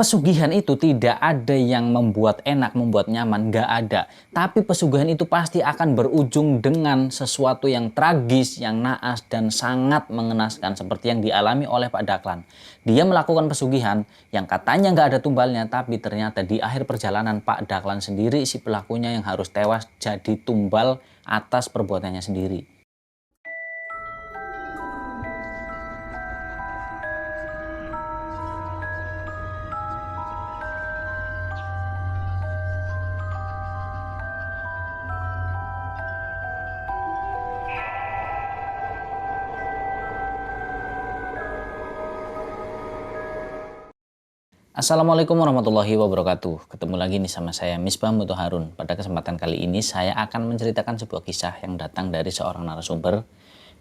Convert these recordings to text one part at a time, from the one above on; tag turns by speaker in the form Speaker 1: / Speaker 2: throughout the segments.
Speaker 1: Pesugihan itu tidak ada yang membuat enak, membuat nyaman, nggak ada. Tapi pesugihan itu pasti akan berujung dengan sesuatu yang tragis, yang naas, dan sangat mengenaskan. Seperti yang dialami oleh Pak Dahlan. Dia melakukan pesugihan yang katanya nggak ada tumbalnya, tapi ternyata di akhir perjalanan Pak Dahlan sendiri, si pelakunya yang harus tewas jadi tumbal atas perbuatannya sendiri. Assalamualaikum warahmatullahi wabarakatuh. Ketemu lagi nih sama saya Misbah Muthaharun. Pada kesempatan kali ini saya akan menceritakan sebuah kisah yang datang dari seorang narasumber,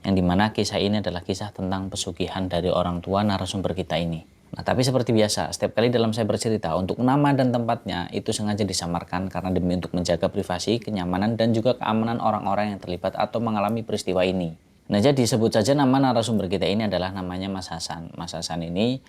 Speaker 1: yang dimana kisah ini adalah kisah tentang pesugihan dari orang tua narasumber kita ini. Nah, tapi seperti biasa, setiap kali dalam saya bercerita, untuk nama dan tempatnya itu sengaja disamarkan karena demi untuk menjaga privasi, kenyamanan, dan juga keamanan orang-orang yang terlibat atau mengalami peristiwa ini. Nah, jadi sebut saja nama narasumber kita ini adalah namanya Mas Hasan. Mas Hasan ini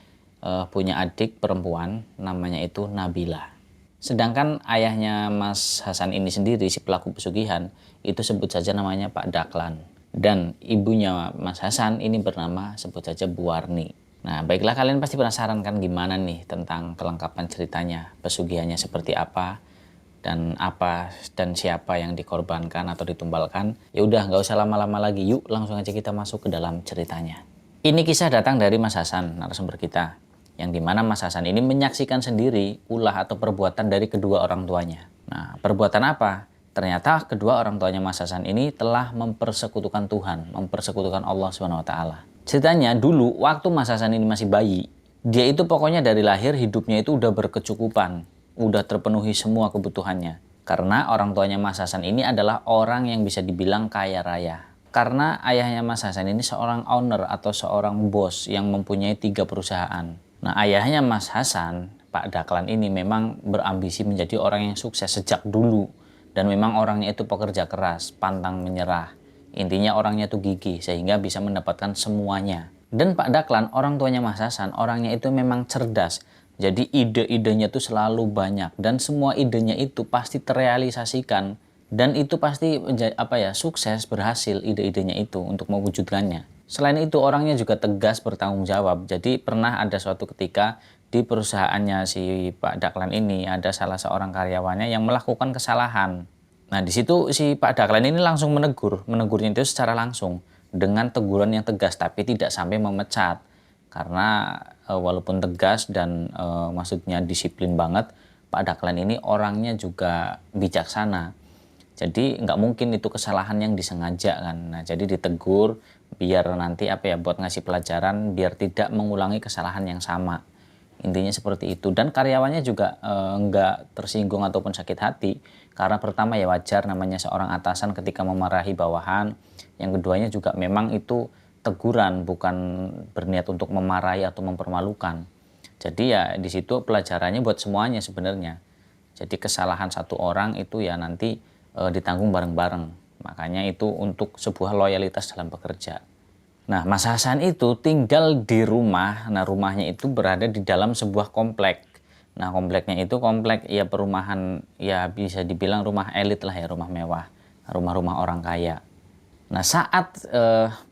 Speaker 1: punya adik perempuan, namanya itu Nabila. Sedangkan ayahnya Mas Hasan ini sendiri, si pelaku pesugihan, itu sebut saja namanya Pak Dahlan. Dan ibunya Mas Hasan ini bernama sebut saja Bu Warni. Nah, baiklah, kalian pasti penasaran kan gimana nih tentang kelengkapan ceritanya, pesugihannya seperti apa dan siapa yang dikorbankan atau ditumbalkan. Ya udah, nggak usah lama-lama lagi, yuk langsung aja kita masuk ke dalam ceritanya. Ini kisah datang dari Mas Hasan, narasumber kita, yang dimana Mas Hasan ini menyaksikan sendiri ulah atau perbuatan dari kedua orang tuanya. Nah, perbuatan apa? Ternyata kedua orang tuanya Mas Hasan ini telah mempersekutukan Tuhan, mempersekutukan Allah SWT. Ceritanya dulu waktu Mas Hasan ini masih bayi, dia itu pokoknya dari lahir hidupnya itu udah berkecukupan, udah terpenuhi semua kebutuhannya. Karena orang tuanya Mas Hasan ini adalah orang yang bisa dibilang kaya raya. Karena ayahnya Mas Hasan ini seorang owner atau seorang bos yang mempunyai 3 perusahaan. Nah, ayahnya Mas Hasan, Pak Dahlan ini memang berambisi menjadi orang yang sukses sejak dulu. Dan memang orangnya itu pekerja keras, pantang menyerah. Intinya orangnya itu gigih sehingga bisa mendapatkan semuanya. Dan Pak Dahlan, orang tuanya Mas Hasan, orangnya itu memang cerdas. Jadi ide-idenya itu selalu banyak dan semua idenya itu pasti terrealisasikan. Dan itu pasti sukses, berhasil ide-idenya itu untuk mewujudkannya. Selain itu orangnya juga tegas, bertanggung jawab. Jadi pernah ada suatu ketika di perusahaannya si Pak Dahlan ini ada salah seorang karyawannya yang melakukan kesalahan. Nah, di situ si Pak Dahlan ini langsung menegurnya itu secara langsung dengan teguran yang tegas tapi tidak sampai memecat. Karena walaupun tegas dan maksudnya disiplin banget, Pak Dahlan ini orangnya juga bijaksana. Jadi nggak mungkin itu kesalahan yang disengaja kan. Nah, jadi ditegur biar nanti buat ngasih pelajaran biar tidak mengulangi kesalahan yang sama. Intinya seperti itu. Dan karyawannya juga nggak tersinggung ataupun sakit hati. Karena pertama ya wajar namanya seorang atasan ketika memarahi bawahan. Yang keduanya juga memang itu teguran, bukan berniat untuk memarahi atau mempermalukan. Jadi ya di situ pelajarannya buat semuanya sebenarnya. Jadi kesalahan satu orang itu ya nanti ditanggung bareng-bareng. Makanya itu untuk sebuah loyalitas dalam bekerja. Nah, Mas Hasan itu tinggal di rumah. Nah, rumahnya itu berada di dalam sebuah komplek. Nah, kompleknya itu komplek ya perumahan, ya bisa dibilang rumah elit lah ya, rumah mewah, rumah-rumah orang kaya. Nah,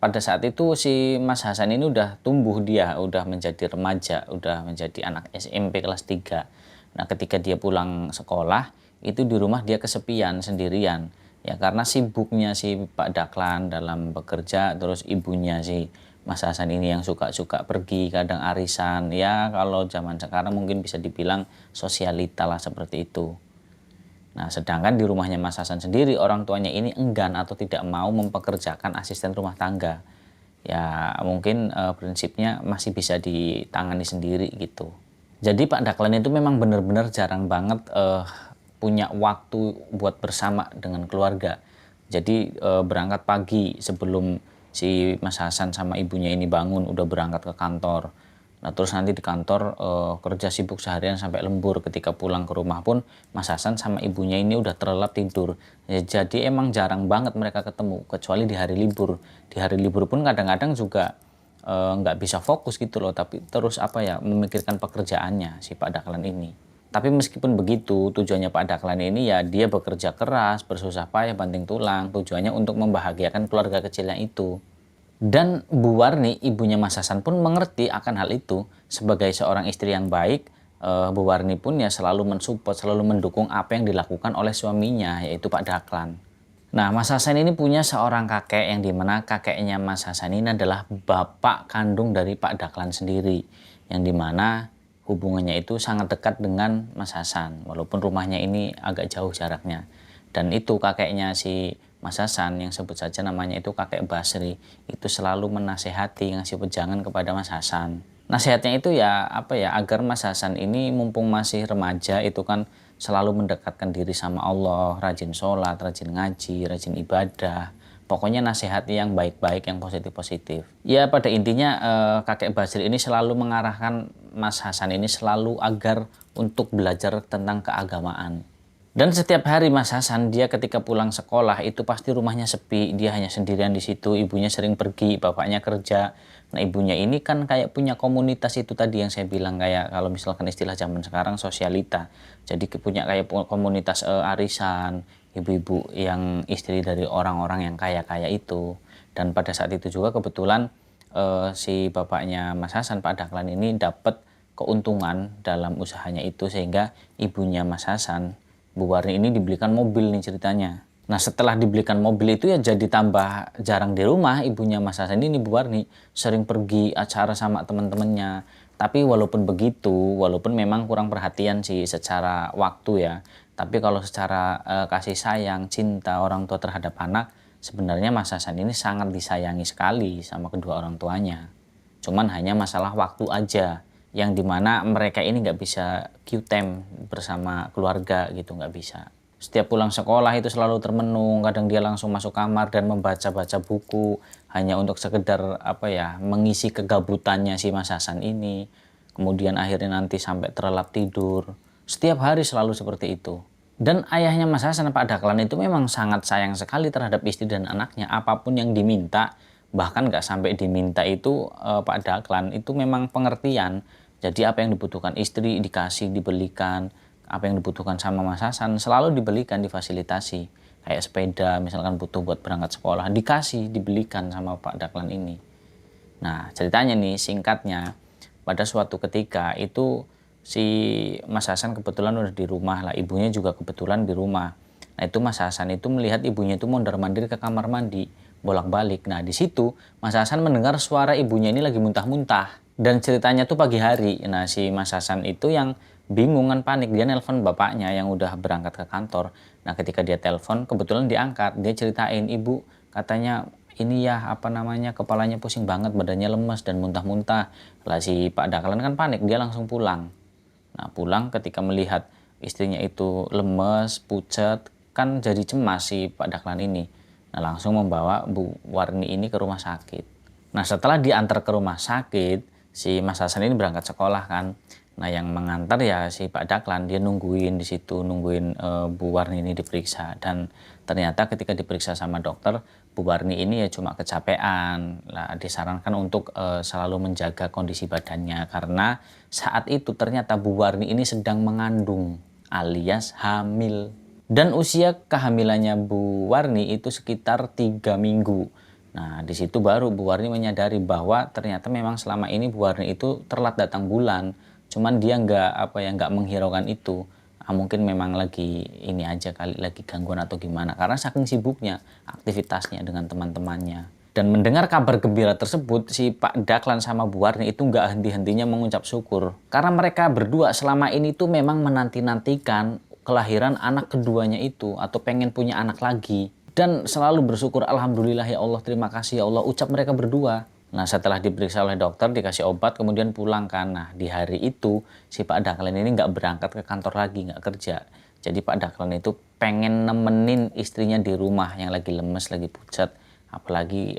Speaker 1: pada saat itu si Mas Hasan ini udah tumbuh, dia udah menjadi remaja, udah menjadi anak SMP kelas 3. Nah, ketika dia pulang sekolah, itu di rumah dia kesepian sendirian ya, karena sibuknya si Pak Dahlan dalam bekerja, terus ibunya si Mas Hasan ini yang suka pergi kadang arisan ya, kalau zaman sekarang mungkin bisa dibilang sosialita lah seperti itu. Nah, sedangkan di rumahnya Mas Hasan sendiri orang tuanya ini enggan atau tidak mau mempekerjakan asisten rumah tangga ya, mungkin prinsipnya masih bisa ditangani sendiri gitu. Jadi Pak Dahlan itu memang benar-benar jarang banget punya waktu buat bersama dengan keluarga. Jadi berangkat pagi sebelum si Mas Hasan sama ibunya ini bangun udah berangkat ke kantor. Nah, terus nanti di kantor kerja sibuk seharian sampai lembur. Ketika pulang ke rumah pun Mas Hasan sama ibunya ini udah terlelap tidur. Ya, jadi emang jarang banget mereka ketemu kecuali di hari libur. Di hari libur pun kadang-kadang juga nggak bisa fokus gitu loh, tapi terus apa ya, memikirkan pekerjaannya si Pak Dahlan ini. Tapi meskipun begitu, tujuannya Pak Dahlan ini ya dia bekerja keras, bersusah payah, banting tulang, tujuannya untuk membahagiakan keluarga kecilnya itu. Dan Bu Warni, ibunya Mas Hasan pun mengerti akan hal itu. Sebagai seorang istri yang baik, Bu Warni pun ya selalu mensupport, selalu mendukung apa yang dilakukan oleh suaminya, yaitu Pak Dahlan. Nah, Mas Hasan ini punya seorang kakek yang dimana kakeknya Mas Hasan ini adalah bapak kandung dari Pak Dahlan sendiri. Yang dimana hubungannya itu sangat dekat dengan Mas Hasan, walaupun rumahnya ini agak jauh jaraknya. Dan itu kakeknya si Mas Hasan yang sebut saja namanya itu kakek Basri, itu selalu menasehati, ngasih wejangan kepada Mas Hasan. Nasihatnya itu ya apa ya, agar Mas Hasan ini mumpung masih remaja itu kan selalu mendekatkan diri sama Allah, rajin sholat, rajin ngaji, rajin ibadah. Pokoknya nasihat yang baik-baik, yang positif-positif. Ya pada intinya kakek Basri ini selalu mengarahkan Mas Hasan ini selalu agar untuk belajar tentang keagamaan. Dan setiap hari Mas Hasan dia ketika pulang sekolah itu pasti rumahnya sepi, dia hanya sendirian di situ, ibunya sering pergi, bapaknya kerja. Nah ibunya ini kan kayak punya komunitas itu tadi yang saya bilang, kayak kalau misalkan istilah zaman sekarang sosialita. Jadi punya kayak komunitas arisan, ibu-ibu yang istri dari orang-orang yang kaya-kaya itu. Dan pada saat itu juga kebetulan si bapaknya Mas Hasan, Pak Dahlan ini dapat keuntungan dalam usahanya itu, sehingga ibunya Mas Hasan, Bu Warni ini dibelikan mobil nih ceritanya. Nah setelah dibelikan mobil itu ya jadi tambah jarang di rumah ibunya Mas Hasan ini, Bu Warni. Sering pergi acara sama teman-temannya. Tapi walaupun begitu, walaupun memang kurang perhatian sih secara waktu ya. Tapi kalau secara kasih sayang, cinta orang tua terhadap anak, sebenarnya Mas Hasan ini sangat disayangi sekali sama kedua orang tuanya. Cuman hanya masalah waktu aja, yang dimana mereka ini nggak bisa Q-time bersama keluarga gitu, nggak bisa. Setiap pulang sekolah itu selalu termenung, kadang dia langsung masuk kamar dan membaca-baca buku hanya untuk sekedar apa ya, mengisi kegabutannya si Mas Hasan ini. Kemudian akhirnya nanti sampai terlelap tidur. Setiap hari selalu seperti itu. Dan ayahnya Mas Hasan, Pak Dahlan itu memang sangat sayang sekali terhadap istri dan anaknya. Apapun yang diminta, bahkan nggak sampai diminta itu Pak Dahlan itu memang pengertian. Jadi apa yang dibutuhkan istri dikasih, dibelikan. Apa yang dibutuhkan sama Mas Hasan selalu dibelikan, difasilitasi. Kayak sepeda misalkan butuh buat berangkat sekolah, dikasih, dibelikan sama Pak Dahlan ini. Nah ceritanya nih singkatnya, pada suatu ketika itu si Mas Hasan kebetulan udah di rumah lah, ibunya juga kebetulan di rumah. Nah itu Mas Hasan itu melihat ibunya itu mondar-mandir ke kamar mandi, bolak-balik. Nah di situ Mas Hasan mendengar suara ibunya ini lagi muntah-muntah. Dan ceritanya tuh pagi hari. Nah si Mas Hasan itu yang bingung kan, panik, dia nelpon bapaknya yang udah berangkat ke kantor. Nah ketika dia telepon kebetulan diangkat, dia ceritain, ibu katanya ini ya apa namanya, kepalanya pusing banget, badannya lemas dan muntah-muntah. Lah si Pak Dahlan kan panik, dia langsung pulang. Nah pulang ketika melihat istrinya itu lemes, pucat, kan jadi cemas si Pak Dahlan ini. Nah langsung membawa Bu Warni ini ke rumah sakit. Nah setelah diantar ke rumah sakit, si Mas Hasan ini berangkat sekolah kan. Nah yang mengantar ya si Pak Dahlan, dia nungguin di situ, nungguin Bu Warni ini diperiksa. Dan ternyata ketika diperiksa sama dokter, Bu Warni ini ya cuma kecapean. Lah disarankan untuk selalu menjaga kondisi badannya, karena saat itu ternyata Bu Warni ini sedang mengandung alias hamil. Dan usia kehamilannya Bu Warni itu sekitar 3 minggu. Nah, di situ baru Bu Warni menyadari bahwa ternyata memang selama ini Bu Warni itu telat datang bulan. Cuman dia nggak menghiraukan itu. Mungkin memang lagi ini aja kali, lagi gangguan atau gimana. Karena saking sibuknya aktivitasnya dengan teman-temannya. Dan mendengar kabar gembira tersebut, si Pak Dahlan sama Bu Warni itu nggak henti-hentinya mengucap syukur. Karena mereka berdua selama ini tuh memang menanti-nantikan kelahiran anak keduanya itu, atau pengen punya anak lagi. Dan selalu bersyukur, alhamdulillah ya Allah, terima kasih ya Allah, ucap mereka berdua. Nah setelah diperiksa oleh dokter, dikasih obat, kemudian pulang kan. Nah di hari itu si Pak Dahlan ini nggak berangkat ke kantor lagi, nggak kerja. Jadi Pak Dahlan itu pengen nemenin istrinya di rumah yang lagi lemes, lagi pucat. Apalagi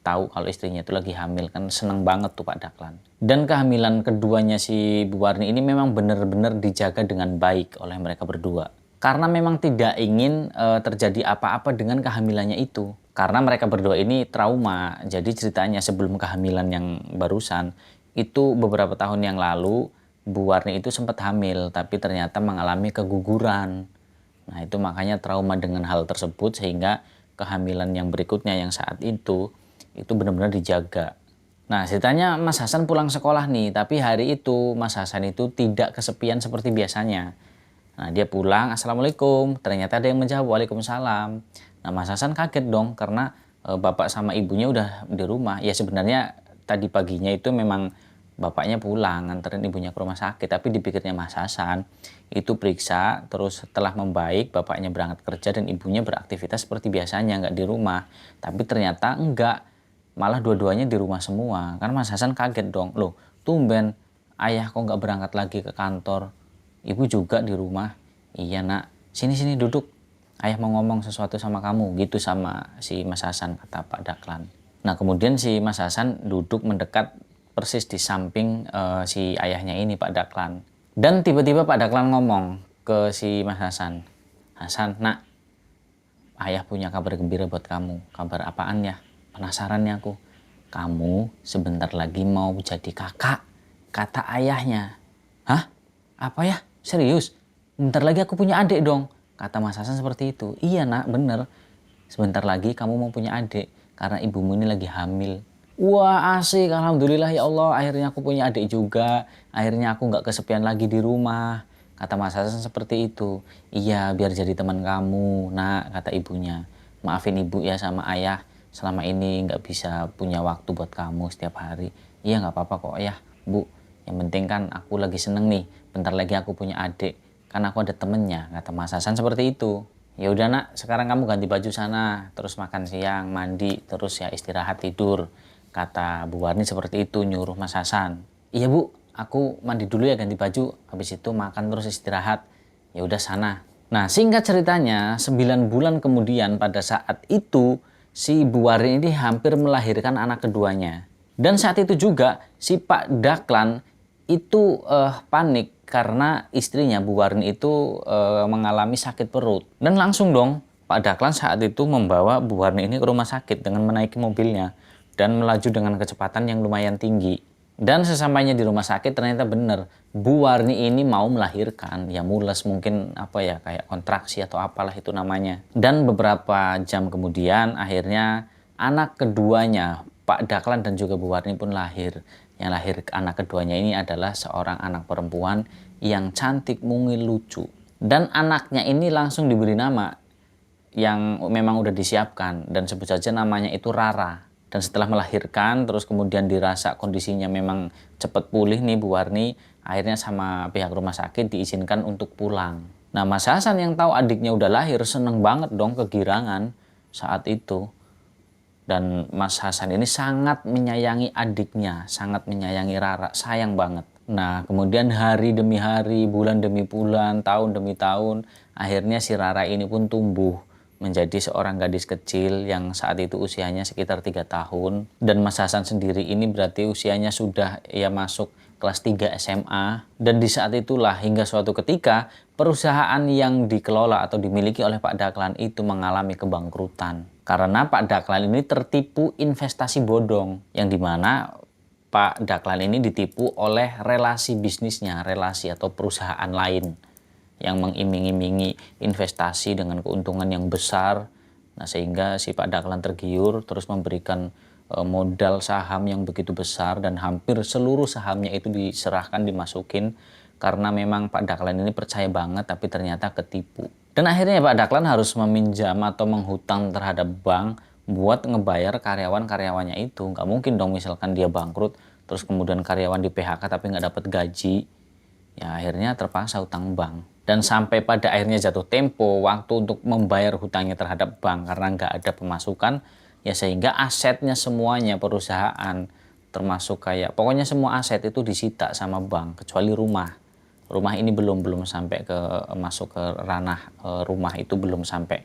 Speaker 1: tahu kalau istrinya itu lagi hamil, kan seneng banget tuh Pak Dahlan. Dan kehamilan keduanya si Bu Warni ini memang benar-benar dijaga dengan baik oleh mereka berdua. Karena memang tidak ingin terjadi apa-apa dengan kehamilannya itu. Karena mereka berdua ini trauma. Jadi ceritanya sebelum kehamilan yang barusan, itu beberapa tahun yang lalu Bu Warni itu sempat hamil, tapi ternyata mengalami keguguran. Nah itu makanya trauma dengan hal tersebut, sehingga kehamilan yang berikutnya yang saat itu benar-benar dijaga. Nah ceritanya Mas Hasan pulang sekolah nih, tapi hari itu Mas Hasan itu tidak kesepian seperti biasanya. Nah dia pulang, Assalamualaikum, ternyata ada yang menjawab Waalaikumsalam. Nah Mas Hasan kaget dong karena bapak sama ibunya udah di rumah. Ya sebenarnya tadi paginya itu memang bapaknya pulang nganterin ibunya ke rumah sakit, tapi dipikirnya Mas Hasan itu periksa, terus setelah membaik bapaknya berangkat kerja dan ibunya beraktivitas seperti biasanya nggak di rumah. Tapi ternyata enggak, malah dua-duanya di rumah semua. Kan Mas Hasan kaget dong, loh tumben ayah kok nggak berangkat lagi ke kantor, ibu juga di rumah. Iya nak, sini duduk, ayah mau ngomong sesuatu sama kamu, gitu sama si Mas Hasan, kata Pak Daklan. Nah kemudian si Mas Hasan duduk mendekat persis di samping si ayahnya ini, Pak Daklan. Dan tiba-tiba Pak Daklan ngomong ke si Mas Hasan, Hasan nak, ayah punya kabar gembira buat kamu. Kabar apaan ya? Penasaran ya aku. Kamu sebentar lagi mau jadi kakak, kata ayahnya. Hah? Apa ya? Serius? Bentar lagi aku punya adik dong, kata Mas Hasan seperti itu. Iya nak, bener. Sebentar lagi kamu mau punya adik, karena ibumu ini lagi hamil. Wah asik, alhamdulillah ya Allah, akhirnya aku punya adik juga. Akhirnya aku nggak kesepian lagi di rumah, kata Mas Hasan seperti itu. Iya, biar jadi teman kamu nak, kata ibunya. Maafin ibu ya sama ayah, selama ini nggak bisa punya waktu buat kamu setiap hari. Iya nggak apa-apa kok ya bu, yang penting kan aku lagi seneng nih, bentar lagi aku punya adik, kan aku ada temennya, kata Mas Hasan seperti itu. Ya udah nak, sekarang kamu ganti baju sana, terus makan siang, mandi, terus ya istirahat tidur, kata Bu Warni seperti itu nyuruh Mas Hasan. Iya bu, aku mandi dulu ya, ganti baju, habis itu makan terus istirahat. Ya udah sana. Nah singkat ceritanya 9 bulan kemudian pada saat itu si Bu Warni ini hampir melahirkan anak keduanya. Dan saat itu juga si Pak Daklan itu panik karena istrinya Bu Warni itu mengalami sakit perut. Dan langsung dong Pak Daklan saat itu membawa Bu Warni ini ke rumah sakit dengan menaiki mobilnya dan melaju dengan kecepatan yang lumayan tinggi. Dan sesampainya di rumah sakit ternyata benar Bu Warni ini mau melahirkan, ya mules mungkin apa ya, kayak kontraksi atau apalah itu namanya. Dan beberapa jam kemudian akhirnya anak keduanya Pak Daklan dan juga Bu Warni pun lahir. Yang lahir anak keduanya ini adalah seorang anak perempuan yang cantik, mungil, lucu. Dan anaknya ini langsung diberi nama yang memang udah disiapkan, dan sebut saja namanya itu Rara. Dan setelah melahirkan terus kemudian dirasa kondisinya memang cepat pulih nih Bu Warni, akhirnya sama pihak rumah sakit diizinkan untuk pulang. Nah Mas Hasan yang tahu adiknya udah lahir seneng banget dong, kegirangan saat itu. Dan Mas Hasan ini sangat menyayangi adiknya, sangat menyayangi Rara, sayang banget. Nah kemudian hari demi hari, bulan demi bulan, tahun demi tahun, akhirnya si Rara ini pun tumbuh menjadi seorang gadis kecil yang saat itu usianya sekitar 3 tahun. Dan Mas Hasan sendiri ini berarti usianya sudah ya masuk kelas 3 SMA. Dan di saat itulah hingga suatu ketika perusahaan yang dikelola atau dimiliki oleh Pak Daklan itu mengalami kebangkrutan. Karena Pak Daklan ini tertipu investasi bodong, yang dimana Pak Daklan ini ditipu oleh relasi bisnisnya, relasi atau perusahaan lain yang mengiming-imingi investasi dengan keuntungan yang besar. Nah sehingga si Pak Daklan tergiur terus memberikan modal saham yang begitu besar, dan hampir seluruh sahamnya itu diserahkan, dimasukin, karena memang Pak Daklan ini percaya banget tapi ternyata ketipu. Dan akhirnya Pak Daklan harus meminjam atau menghutang terhadap bank buat ngebayar karyawan-karyawannya itu. Nggak mungkin dong misalkan dia bangkrut terus kemudian karyawan di PHK tapi nggak dapat gaji. Ya akhirnya terpaksa hutang bank. Dan sampai pada akhirnya jatuh tempo waktu untuk membayar hutangnya terhadap bank karena nggak ada pemasukan, ya sehingga asetnya semuanya perusahaan, termasuk kayak pokoknya semua aset itu disita sama bank kecuali rumah. Rumah ini belum sampai ke masuk ke ranah rumah, itu belum sampai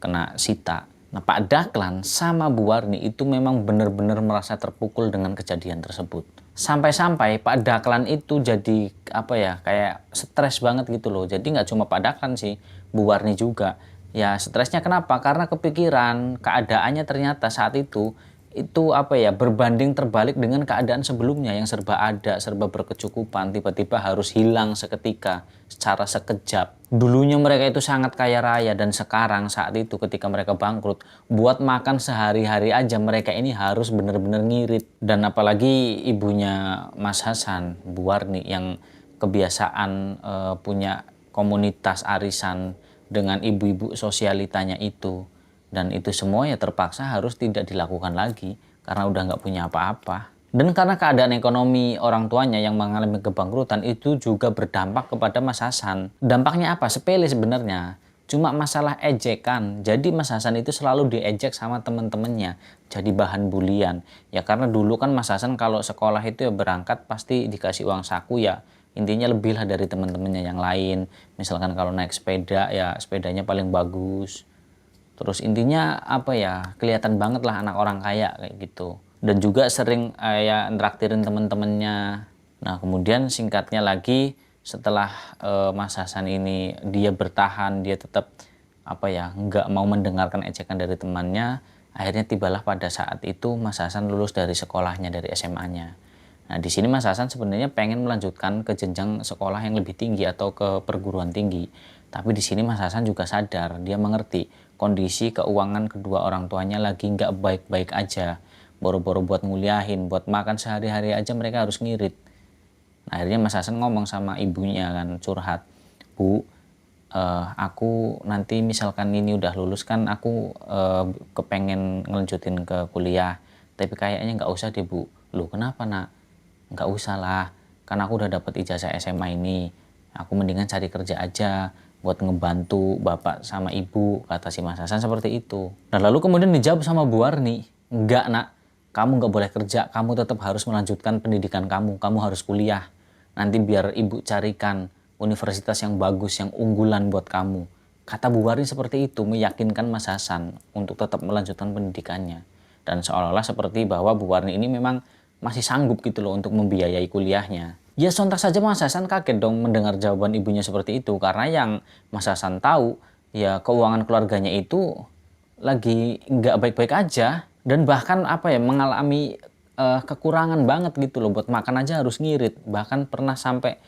Speaker 1: kena sita. Nah Pak Daklan sama Bu Warni itu memang benar-benar merasa terpukul dengan kejadian tersebut. Sampai-sampai Pak Daklan itu jadi apa ya, kayak stres banget gitu loh. Jadi nggak cuma Pak Daklan sih, Bu Warni juga. Ya stresnya kenapa? Karena kepikiran keadaannya ternyata saat itu apa ya, berbanding terbalik dengan keadaan sebelumnya yang serba ada, serba berkecukupan, tiba-tiba harus hilang seketika, secara sekejap. Dulunya mereka itu sangat kaya raya dan sekarang saat itu ketika mereka bangkrut, buat makan sehari-hari aja mereka ini harus benar-benar ngirit. Dan apalagi ibunya Mas Hasan, Bu Warni, yang kebiasaan punya komunitas arisan dengan ibu-ibu sosialitanya itu, dan itu semua ya terpaksa harus tidak dilakukan lagi karena udah nggak punya apa-apa. Dan karena keadaan ekonomi orang tuanya yang mengalami kebangkrutan itu juga berdampak kepada Mas Hasan. Dampaknya apa? Sepele sebenarnya, cuma masalah ejekan. Jadi Mas Hasan itu selalu diejek sama teman-temannya, jadi bahan bulian. Ya karena dulu kan Mas Hasan kalau sekolah itu ya berangkat pasti dikasih uang saku, ya intinya lebih lah dari teman-temannya yang lain. Misalkan kalau naik sepeda ya sepedanya paling bagus. Terus intinya apa ya, kelihatan banget lah anak orang kaya kayak gitu. Dan juga sering ya nraktirin temen-temennya. Nah kemudian singkatnya lagi, setelah Mas Hasan ini dia bertahan, dia tetap apa ya, nggak mau mendengarkan ejekan dari temannya. Akhirnya tibalah pada saat itu Mas Hasan lulus dari sekolahnya, dari SMA-nya. Nah, di sini Mas Hasan sebenarnya pengen melanjutkan ke jenjang sekolah yang lebih tinggi atau ke perguruan tinggi. Tapi di sini Mas Hasan juga sadar, dia mengerti kondisi keuangan kedua orang tuanya lagi nggak baik-baik aja. Boro-boro buat nguliahin, buat makan sehari-hari aja mereka harus ngirit. Nah, akhirnya Mas Hasan ngomong sama ibunya kan, curhat. Bu, aku nanti misalkan ini udah lulus kan aku kepengen ngelanjutin ke kuliah. Tapi kayaknya nggak usah deh Bu. Loh kenapa nak? Nggak usah lah, kan aku udah dapet ijazah SMA ini, aku mendingan cari kerja aja buat ngebantu bapak sama ibu, kata si Mas Hasan seperti itu. Nah lalu kemudian dijawab sama Bu Warni, enggak nak, kamu nggak boleh kerja, kamu tetap harus melanjutkan pendidikan kamu harus kuliah, nanti biar ibu carikan universitas yang bagus, yang unggulan buat kamu. Kata Bu Warni seperti itu, meyakinkan Mas Hasan untuk tetap melanjutkan pendidikannya. Dan seolah-olah seperti bahwa Bu Warni ini memang masih sanggup gitu loh untuk membiayai kuliahnya. Ya sontak saja Mas Hasan kaget dong mendengar jawaban ibunya seperti itu, karena yang Mas Hasan tahu ya keuangan keluarganya itu lagi nggak baik-baik aja, dan bahkan apa ya, mengalami kekurangan banget gitu loh, buat makan aja harus ngirit, bahkan pernah sampai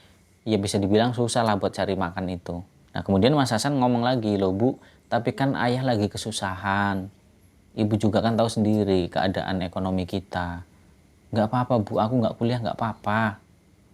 Speaker 1: ya bisa dibilang susah lah buat cari makan itu. Nah kemudian Mas Hasan ngomong lagi, loh Bu, tapi kan ayah lagi kesusahan, ibu juga kan tahu sendiri keadaan ekonomi kita. Nggak apa-apa Bu, aku nggak kuliah nggak apa-apa,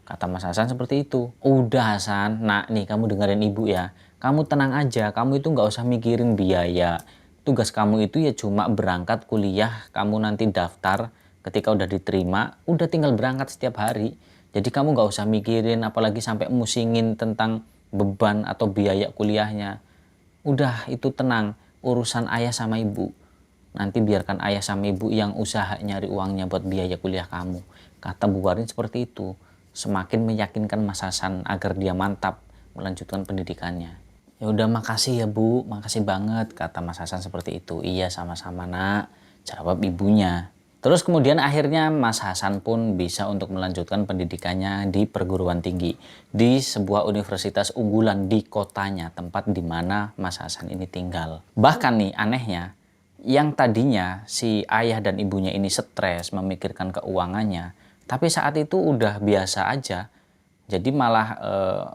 Speaker 1: kata Mas Hasan seperti itu. Udah Hasan, nak nih kamu dengerin ibu ya, kamu tenang aja, kamu itu nggak usah mikirin biaya. Tugas kamu itu ya cuma berangkat kuliah, kamu nanti daftar, ketika udah diterima udah tinggal berangkat setiap hari. Jadi kamu nggak usah mikirin apalagi sampai musingin tentang beban atau biaya kuliahnya. Udah itu tenang, urusan ayah sama ibu. Nanti biarkan ayah sama ibu yang usaha nyari uangnya buat biaya kuliah kamu. Kata Bu Warin seperti itu. Semakin meyakinkan Mas Hasan agar dia mantap melanjutkan pendidikannya. Ya udah makasih ya Bu, makasih banget, kata Mas Hasan seperti itu. Iya sama-sama nak, jawab ibunya. Terus kemudian akhirnya Mas Hasan pun bisa untuk melanjutkan pendidikannya di perguruan tinggi. Di sebuah universitas unggulan di kotanya, tempat di mana Mas Hasan ini tinggal. Bahkan nih anehnya, yang tadinya si ayah dan ibunya ini stres memikirkan keuangannya, tapi saat itu udah biasa aja. Jadi malah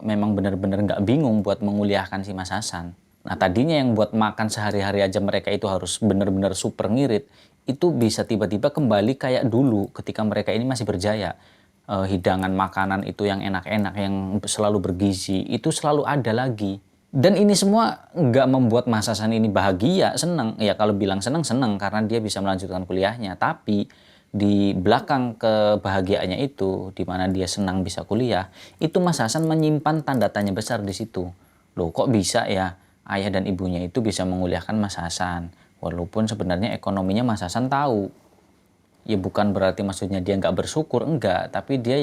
Speaker 1: memang benar-benar nggak bingung buat menguliahkan si Mas Hasan. Nah tadinya yang buat makan sehari-hari aja mereka itu harus benar-benar super ngirit, itu bisa tiba-tiba kembali kayak dulu ketika mereka ini masih berjaya. Hidangan makanan itu yang enak-enak, yang selalu bergizi, itu selalu ada lagi. Dan ini semua nggak membuat Mas Hasan ini bahagia, senang. Ya kalau bilang senang karena dia bisa melanjutkan kuliahnya. Tapi di belakang kebahagiaannya itu, di mana dia senang bisa kuliah, itu Mas Hasan menyimpan tanda tanya besar di situ. Loh kok bisa ya ayah dan ibunya itu bisa menguliahkan Mas Hasan? Walaupun sebenarnya ekonominya Mas Hasan tahu. Ya bukan berarti maksudnya dia nggak bersyukur, enggak. Tapi dia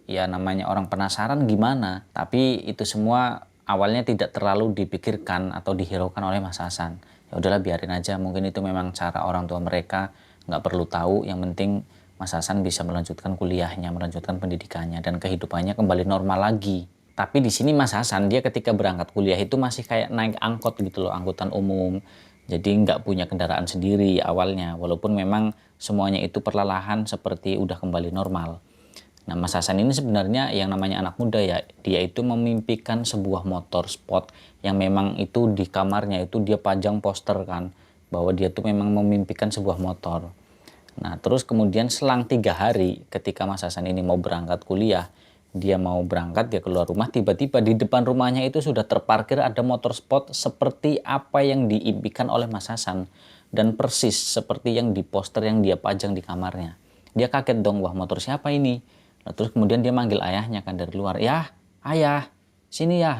Speaker 1: ya namanya orang penasaran gimana. Tapi itu semua awalnya tidak terlalu dipikirkan atau dihiraukan oleh Mas Hasan. Ya udahlah biarin aja, mungkin itu memang cara orang tua mereka, nggak perlu tahu. Yang penting Mas Hasan bisa melanjutkan kuliahnya, melanjutkan pendidikannya, dan kehidupannya kembali normal lagi. Tapi di sini Mas Hasan dia ketika berangkat kuliah itu masih kayak naik angkot gitu loh, angkutan umum. Jadi nggak punya kendaraan sendiri awalnya, walaupun memang semuanya itu perlahan seperti udah kembali normal. Nah, Mas Hasan ini sebenarnya yang namanya anak muda ya, dia itu memimpikan sebuah motor sport yang memang itu di kamarnya itu dia pajang poster kan, bahwa dia tuh memang memimpikan sebuah motor. Nah, terus kemudian selang 3 hari ketika Mas Hasan ini mau berangkat kuliah, dia mau berangkat, dia keluar rumah, tiba-tiba di depan rumahnya itu sudah terparkir ada motor sport seperti apa yang diimpikan oleh Mas Hasan. Dan persis seperti yang di poster yang dia pajang di kamarnya. Dia kaget dong, wah motor siapa ini? Nah, terus kemudian dia manggil ayahnya kan dari luar, ya ayah, sini ya.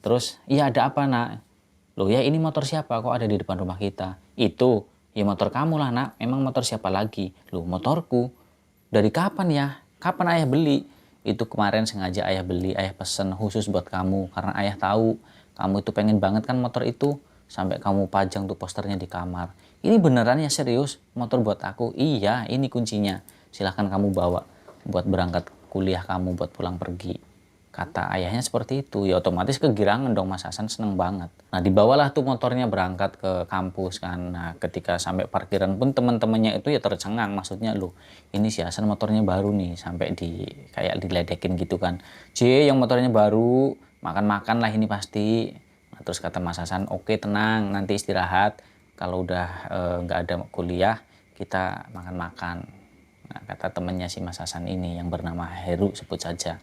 Speaker 1: Terus, iya ada apa nak? Loh ya ini motor siapa kok ada di depan rumah kita? Itu, ya motor kamu lah nak, emang motor siapa lagi? Loh motorku, dari kapan ya? Kapan ayah beli? Itu kemarin sengaja ayah beli, ayah pesen khusus buat kamu. Karena ayah tahu, kamu itu pengen banget kan motor itu. Sampai kamu pajang tuh posternya di kamar. Ini beneran ya serius, motor buat aku? Iya, ini kuncinya. Silahkan kamu bawa buat berangkat kuliah kamu, buat pulang pergi. Kata ayahnya seperti itu, ya otomatis kegirangan dong Mas Hasan, seneng banget. Nah dibawalah tuh motornya berangkat ke kampus kan. Nah ketika sampai parkiran pun teman-temannya itu ya tercengang, maksudnya loh ini si Hasan motornya baru nih, sampai di kayak diledekin gitu kan. Yang motornya baru, makan-makan lah ini pasti. Nah, terus kata Mas Hasan, oke tenang, nanti istirahat. Kalau udah nggak ada kuliah, kita makan-makan. Nah, kata temannya si Mas Hasan ini yang bernama Heru, sebut saja.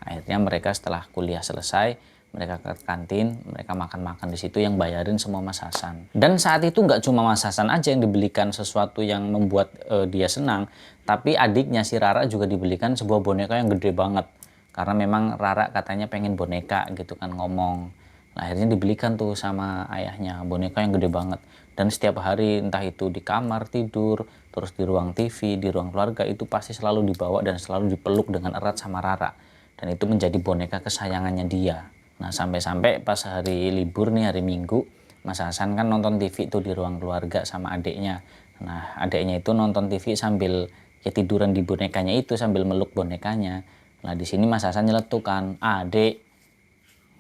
Speaker 1: Akhirnya mereka setelah kuliah selesai, mereka ke kantin, mereka makan-makan di situ yang bayarin semua Mas Hasan. Dan saat itu nggak cuma Mas Hasan aja yang dibelikan sesuatu yang membuat dia senang, tapi adiknya si Rara juga dibelikan sebuah boneka yang gede banget. Karena memang Rara katanya pengen boneka gitu kan, ngomong. Nah, akhirnya dibelikan tuh sama ayahnya boneka yang gede banget. Dan setiap hari entah itu di kamar tidur, terus di ruang TV, di ruang keluarga itu pasti selalu dibawa dan selalu dipeluk dengan erat sama Rara. Dan itu menjadi boneka kesayangannya dia. Nah sampai-sampai pas hari libur nih, hari Minggu, Mas Hasan kan nonton TV tuh di ruang keluarga sama adiknya. Nah adiknya itu nonton TV sambil ya tiduran di bonekanya itu, sambil meluk bonekanya. Nah di sini Mas Hasan nyeletuk kan, adik,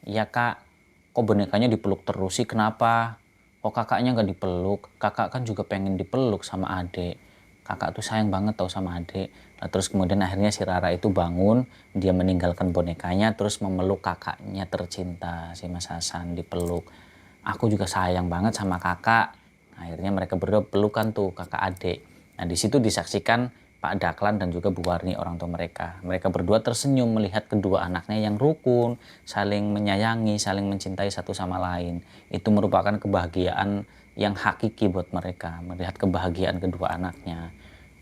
Speaker 1: iya kak, kok bonekanya dipeluk terus sih, kenapa? Kok kakaknya nggak dipeluk? Kakak kan juga pengen dipeluk sama adik. Kakak tuh sayang banget tau sama adik. Nah, terus kemudian akhirnya si Rara itu bangun, dia meninggalkan bonekanya, terus memeluk kakaknya tercinta, si Mas Hasan dipeluk. Aku juga sayang banget sama kakak. Akhirnya mereka berdua pelukan tuh kakak adik. Nah di situ disaksikan Pak Daklan dan juga Bu Warni, orang tua mereka. Mereka berdua tersenyum melihat kedua anaknya yang rukun, saling menyayangi, saling mencintai satu sama lain. Itu merupakan kebahagiaan yang hakiki buat mereka, melihat kebahagiaan kedua anaknya.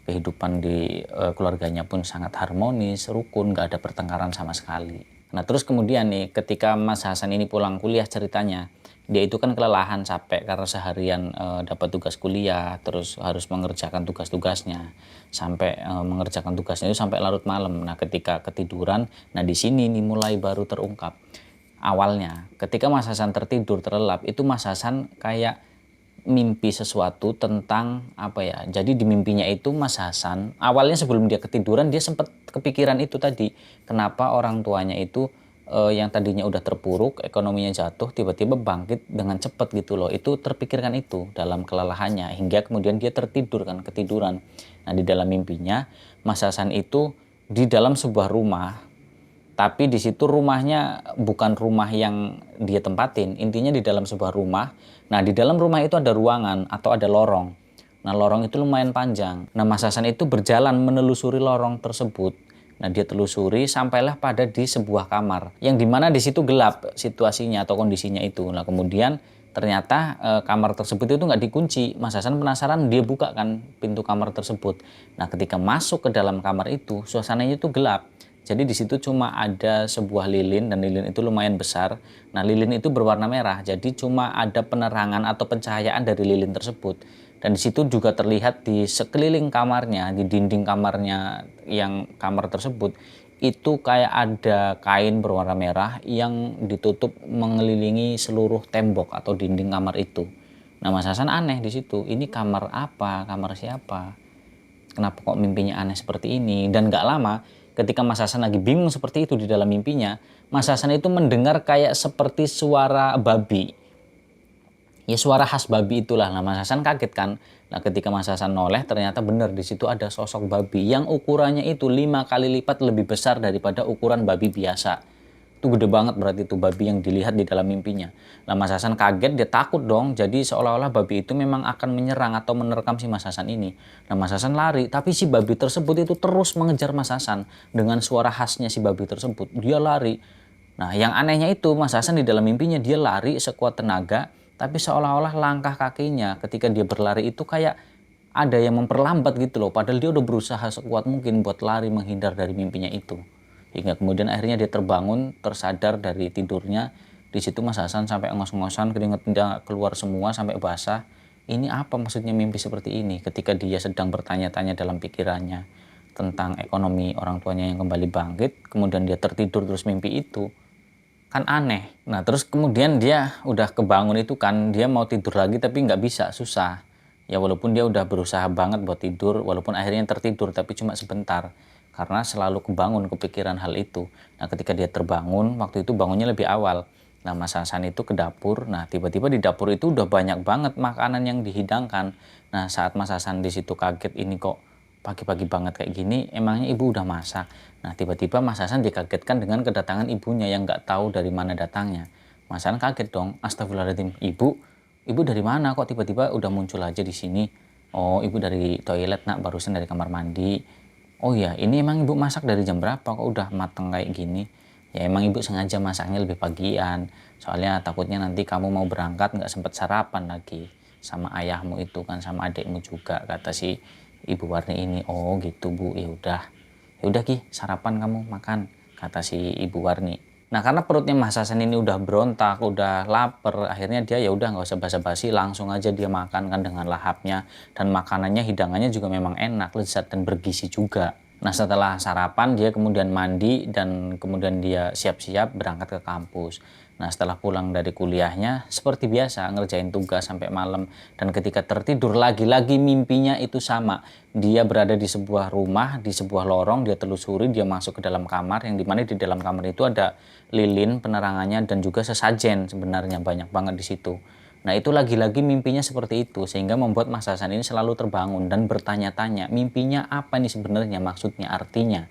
Speaker 1: Kehidupan di keluarganya pun sangat harmonis, rukun, gak ada pertengkaran sama sekali. Nah terus kemudian nih ketika Mas Hasan ini pulang kuliah ceritanya, dia itu kan kelelahan, capek karena seharian dapat tugas kuliah, terus harus mengerjakan tugas-tugasnya, sampai mengerjakan tugasnya itu sampai larut malam. Nah ketika ketiduran, nah di sini nih mulai baru terungkap. Awalnya ketika Mas Hasan tertidur terlelap, itu Mas Hasan kayak mimpi sesuatu tentang apa ya, jadi di mimpinya itu Mas Hasan awalnya sebelum dia ketiduran dia sempat kepikiran itu tadi, kenapa orang tuanya itu yang tadinya udah terpuruk, ekonominya jatuh, tiba-tiba bangkit dengan cepat gitu loh. Itu terpikirkan itu dalam kelelahannya, hingga kemudian dia tertidur kan, ketiduran. Nah di dalam mimpinya Mas Hasan itu di dalam sebuah rumah, tapi di situ rumahnya bukan rumah yang dia tempatin, intinya di dalam sebuah rumah. Nah di dalam rumah itu ada ruangan atau ada lorong. Nah lorong itu lumayan panjang. Nah Mas Hasan itu berjalan menelusuri lorong tersebut. Nah dia telusuri sampailah pada di sebuah kamar, yang dimana di situ gelap situasinya atau kondisinya itu. Nah kemudian ternyata kamar tersebut itu nggak dikunci. Mas Hasan penasaran, dia buka kan pintu kamar tersebut. Nah ketika masuk ke dalam kamar itu, suasananya itu gelap. Jadi di situ cuma ada sebuah lilin, dan lilin itu lumayan besar. Nah lilin itu berwarna merah, jadi cuma ada penerangan atau pencahayaan dari lilin tersebut. Dan di situ juga terlihat di sekeliling kamarnya, di dinding kamarnya yang kamar tersebut, itu kayak ada kain berwarna merah yang ditutup mengelilingi seluruh tembok atau dinding kamar itu. Nah Mas Hasan aneh di situ, ini kamar apa, kamar siapa? Kenapa kok mimpinya aneh seperti ini? Dan gak lama ketika Mas Hasan lagi bingung seperti itu di dalam mimpinya, Mas Hasan itu mendengar kayak seperti suara babi. Ya suara khas babi itulah. Nah Mas Hasan kaget kan. Nah ketika Mas Hasan noleh ternyata benar di situ ada sosok babi yang ukurannya itu 5 kali lipat lebih besar daripada ukuran babi biasa. Itu gede banget berarti itu babi yang dilihat di dalam mimpinya. Nah Mas Hasan kaget, dia takut dong. Jadi seolah-olah babi itu memang akan menyerang atau menerkam si Mas Hasan ini. Nah Mas Hasan lari, tapi si babi tersebut itu terus mengejar Mas Hasan. Dengan suara khasnya si babi tersebut, dia lari. Nah yang anehnya itu Mas Hasan di dalam mimpinya dia lari sekuat tenaga, tapi seolah-olah langkah kakinya ketika dia berlari itu kayak ada yang memperlambat gitu loh. Padahal dia udah berusaha sekuat mungkin buat lari menghindar dari mimpinya itu. Hingga kemudian akhirnya dia terbangun, tersadar dari tidurnya. Di situ Mas Hasan sampai ngos-ngosan, keringetnya keluar semua sampai basah. Ini apa maksudnya mimpi seperti ini? Ketika dia sedang bertanya-tanya dalam pikirannya tentang ekonomi orang tuanya yang kembali bangkit, kemudian dia tertidur terus mimpi itu. Kan aneh. Nah terus kemudian dia udah kebangun itu kan, dia mau tidur lagi tapi nggak bisa, susah. Ya walaupun dia udah berusaha banget buat tidur, walaupun akhirnya tertidur tapi cuma sebentar. Karena selalu kebangun kepikiran hal itu. Nah ketika dia terbangun, waktu itu bangunnya lebih awal. Nah Mas Hasan itu ke dapur, nah tiba-tiba di dapur itu udah banyak banget makanan yang dihidangkan. Nah saat Mas Hasan di situ kaget, ini kok pagi-pagi banget kayak gini, emangnya ibu udah masak? Nah tiba-tiba Mas Hasan dikagetkan dengan kedatangan ibunya yang nggak tahu dari mana datangnya. Mas Hasan kaget dong, astagfirullahaladzim, ibu dari mana kok tiba-tiba udah muncul aja di sini? Oh ibu dari toilet nak, barusan dari kamar mandi. Oh ya ini emang ibu masak dari jam berapa kok udah mateng kayak gini? Ya emang ibu sengaja masaknya lebih pagian, soalnya takutnya nanti kamu mau berangkat nggak sempet sarapan lagi sama ayahmu itu kan, sama adikmu juga, kata si Ibu Warni ini. Oh gitu Bu, ya udah Ki, sarapan kamu makan, kata si Ibu Warni. Nah karena perutnya Mas Hasan ini udah berontak, udah lapar, akhirnya dia ya udah nggak usah basa-basi, langsung aja dia makan kan dengan lahapnya. Dan makanannya, hidangannya juga memang enak, lezat dan bergizi juga. Nah setelah sarapan dia kemudian mandi dan kemudian dia siap-siap berangkat ke kampus. Nah setelah pulang dari kuliahnya seperti biasa ngerjain tugas sampai malam. Dan ketika tertidur lagi-lagi mimpinya itu sama. Dia berada di sebuah rumah, di sebuah lorong, dia telusuri, dia masuk ke dalam kamar. Yang dimana di dalam kamar itu ada lilin penerangannya dan juga sesajen, sebenarnya banyak banget di situ. Nah itu lagi-lagi mimpinya seperti itu, sehingga membuat Mas Hasan ini selalu terbangun dan bertanya-tanya mimpinya apa nih sebenarnya, maksudnya, artinya.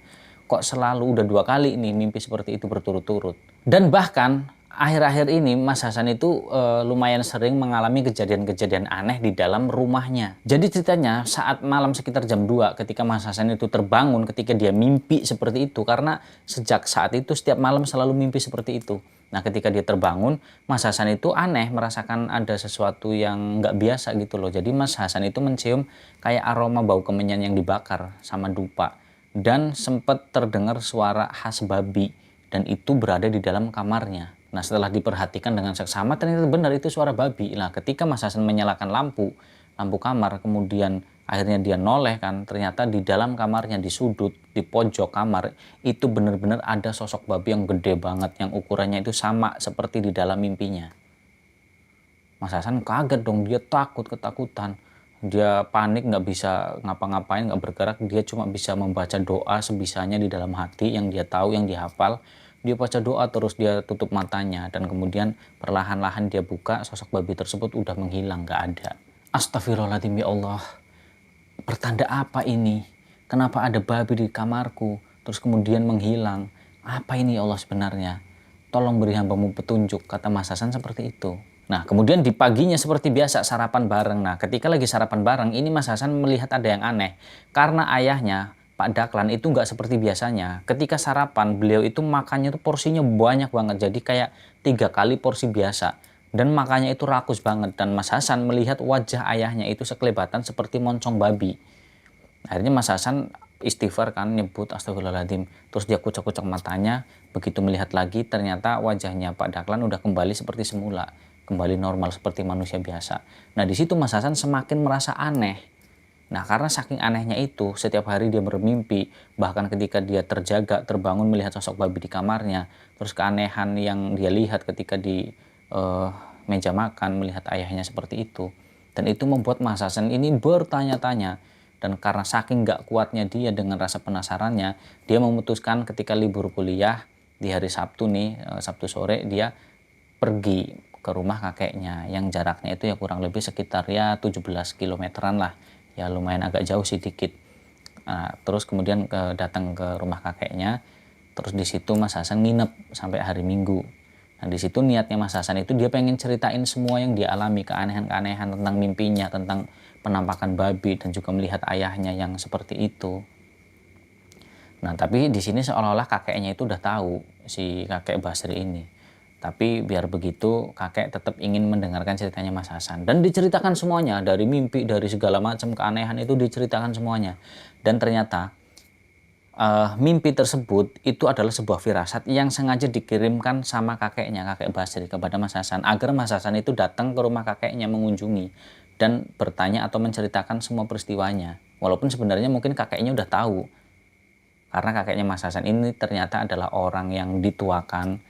Speaker 1: Kok selalu udah 2 kali nih mimpi seperti itu berturut-turut. Dan bahkan akhir-akhir ini Mas Hasan itu lumayan sering mengalami kejadian-kejadian aneh di dalam rumahnya. Jadi ceritanya saat malam sekitar jam 2 ketika Mas Hasan itu terbangun ketika dia mimpi seperti itu, karena sejak saat itu setiap malam selalu mimpi seperti itu. Nah ketika dia terbangun, Mas Hasan itu aneh merasakan ada sesuatu yang nggak biasa gitu loh. Jadi Mas Hasan itu mencium kayak aroma bau kemenyan yang dibakar sama dupa. Dan sempat terdengar suara khas babi. Dan itu berada di dalam kamarnya. Nah setelah diperhatikan dengan seksama ternyata benar itu suara babi. Nah ketika Mas Hasan menyalakan lampu kamar, kemudian akhirnya dia noleh kan, ternyata di dalam kamarnya, di sudut, di pojok kamar itu benar-benar ada sosok babi yang gede banget, yang ukurannya itu sama seperti di dalam mimpinya. Mas Hasan kaget dong, dia ketakutan, dia panik, nggak bisa ngapa-ngapain, nggak bergerak, dia cuma bisa membaca doa sebisanya di dalam hati yang dia tahu, yang dihafal. Dia baca doa terus, dia tutup matanya dan kemudian perlahan-lahan dia buka, sosok babi tersebut udah menghilang, nggak ada. Astagfirullahaladzim, ya Allah. Pertanda apa ini? Kenapa ada babi di kamarku? Terus kemudian menghilang. Apa ini ya Allah sebenarnya? Tolong beri hambamu petunjuk, kata Mas Hasan seperti itu. Nah kemudian di paginya seperti biasa sarapan bareng. Nah ketika lagi sarapan bareng ini Mas Hasan melihat ada yang aneh. Karena ayahnya Pak Daklan itu nggak seperti biasanya. Ketika sarapan beliau itu makannya tuh porsinya banyak banget. Jadi kayak 3 kali porsi biasa. Dan makannya itu rakus banget. Dan Mas Hasan melihat wajah ayahnya itu sekelebatan seperti moncong babi. Akhirnya Mas Hasan istighfar kan, nyebut astagfirullahaladzim. Terus dia kucek-kucek matanya. Begitu melihat lagi ternyata wajahnya Pak Daklan udah kembali seperti semula. Kembali normal seperti manusia biasa. Nah di situ Mas Hasan semakin merasa aneh. Nah karena saking anehnya itu setiap hari dia bermimpi. Bahkan ketika dia terjaga, terbangun melihat sosok babi di kamarnya. Terus keanehan yang dia lihat ketika di meja makan melihat ayahnya seperti itu. Dan itu membuat Mas Hasan ini bertanya-tanya, Dan karena saking nggak kuatnya dia dengan rasa penasarannya, dia memutuskan ketika libur kuliah di hari Sabtu nih, Sabtu sore, dia pergi ke rumah kakeknya yang jaraknya itu ya kurang lebih sekitar ya 17 kilometeran lah, ya lumayan agak jauh sedikit. Nah, terus kemudian datang ke rumah kakeknya, terus di situ Mas Hasan nginep sampai hari Minggu. Nah, di situ niatnya Mas Hasan itu dia pengen ceritain semua yang dia alami, keanehan-keanehan tentang mimpinya, tentang penampakan babi dan juga melihat ayahnya yang seperti itu. Nah, tapi di sini seolah-olah kakeknya itu udah tahu, si kakek Basri ini. Tapi biar begitu, kakek tetap ingin mendengarkan ceritanya Mas Hasan. Dan diceritakan semuanya, dari mimpi, dari segala macam keanehan itu diceritakan semuanya. Dan ternyata mimpi tersebut itu adalah sebuah firasat yang sengaja dikirimkan sama kakeknya, kakek Basri, kepada Mas Hasan. Agar Mas Hasan itu datang ke rumah kakeknya mengunjungi dan bertanya atau menceritakan semua peristiwanya. Walaupun sebenarnya mungkin kakeknya udah tahu. Karena kakeknya Mas Hasan ini ternyata adalah orang yang dituakan,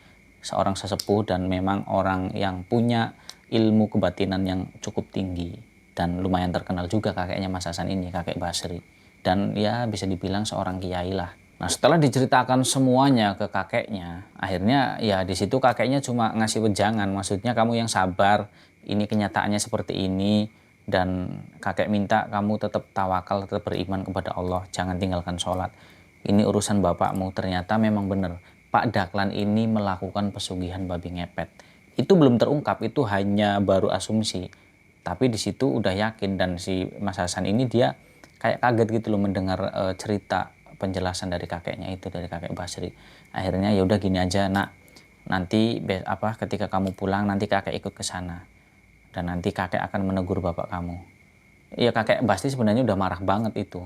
Speaker 1: seorang sesepuh dan memang orang yang punya ilmu kebatinan yang cukup tinggi. Dan lumayan terkenal juga kakeknya Mas Hasan ini, kakek Basri. Dan ya bisa dibilang seorang kiai lah. Nah, setelah diceritakan semuanya ke kakeknya, akhirnya ya di situ kakeknya cuma ngasih wejangan, maksudnya kamu yang sabar, ini kenyataannya seperti ini, dan kakek minta kamu tetap tawakal, tetap beriman kepada Allah, jangan tinggalkan sholat. Ini urusan bapakmu. Ternyata memang benar, Pak Dahlan ini melakukan pesugihan babi ngepet. Itu belum terungkap, itu hanya baru asumsi. Tapi di situ udah yakin, dan si Mas Hasan ini dia kayak kaget gitu loh mendengar cerita penjelasan dari kakeknya itu, dari kakek Basri. Akhirnya ya udah gini aja, Nak. Nanti ketika kamu pulang nanti kakek ikut ke sana. Dan nanti kakek akan menegur bapak kamu. Iya, kakek Basri sebenarnya udah marah banget itu.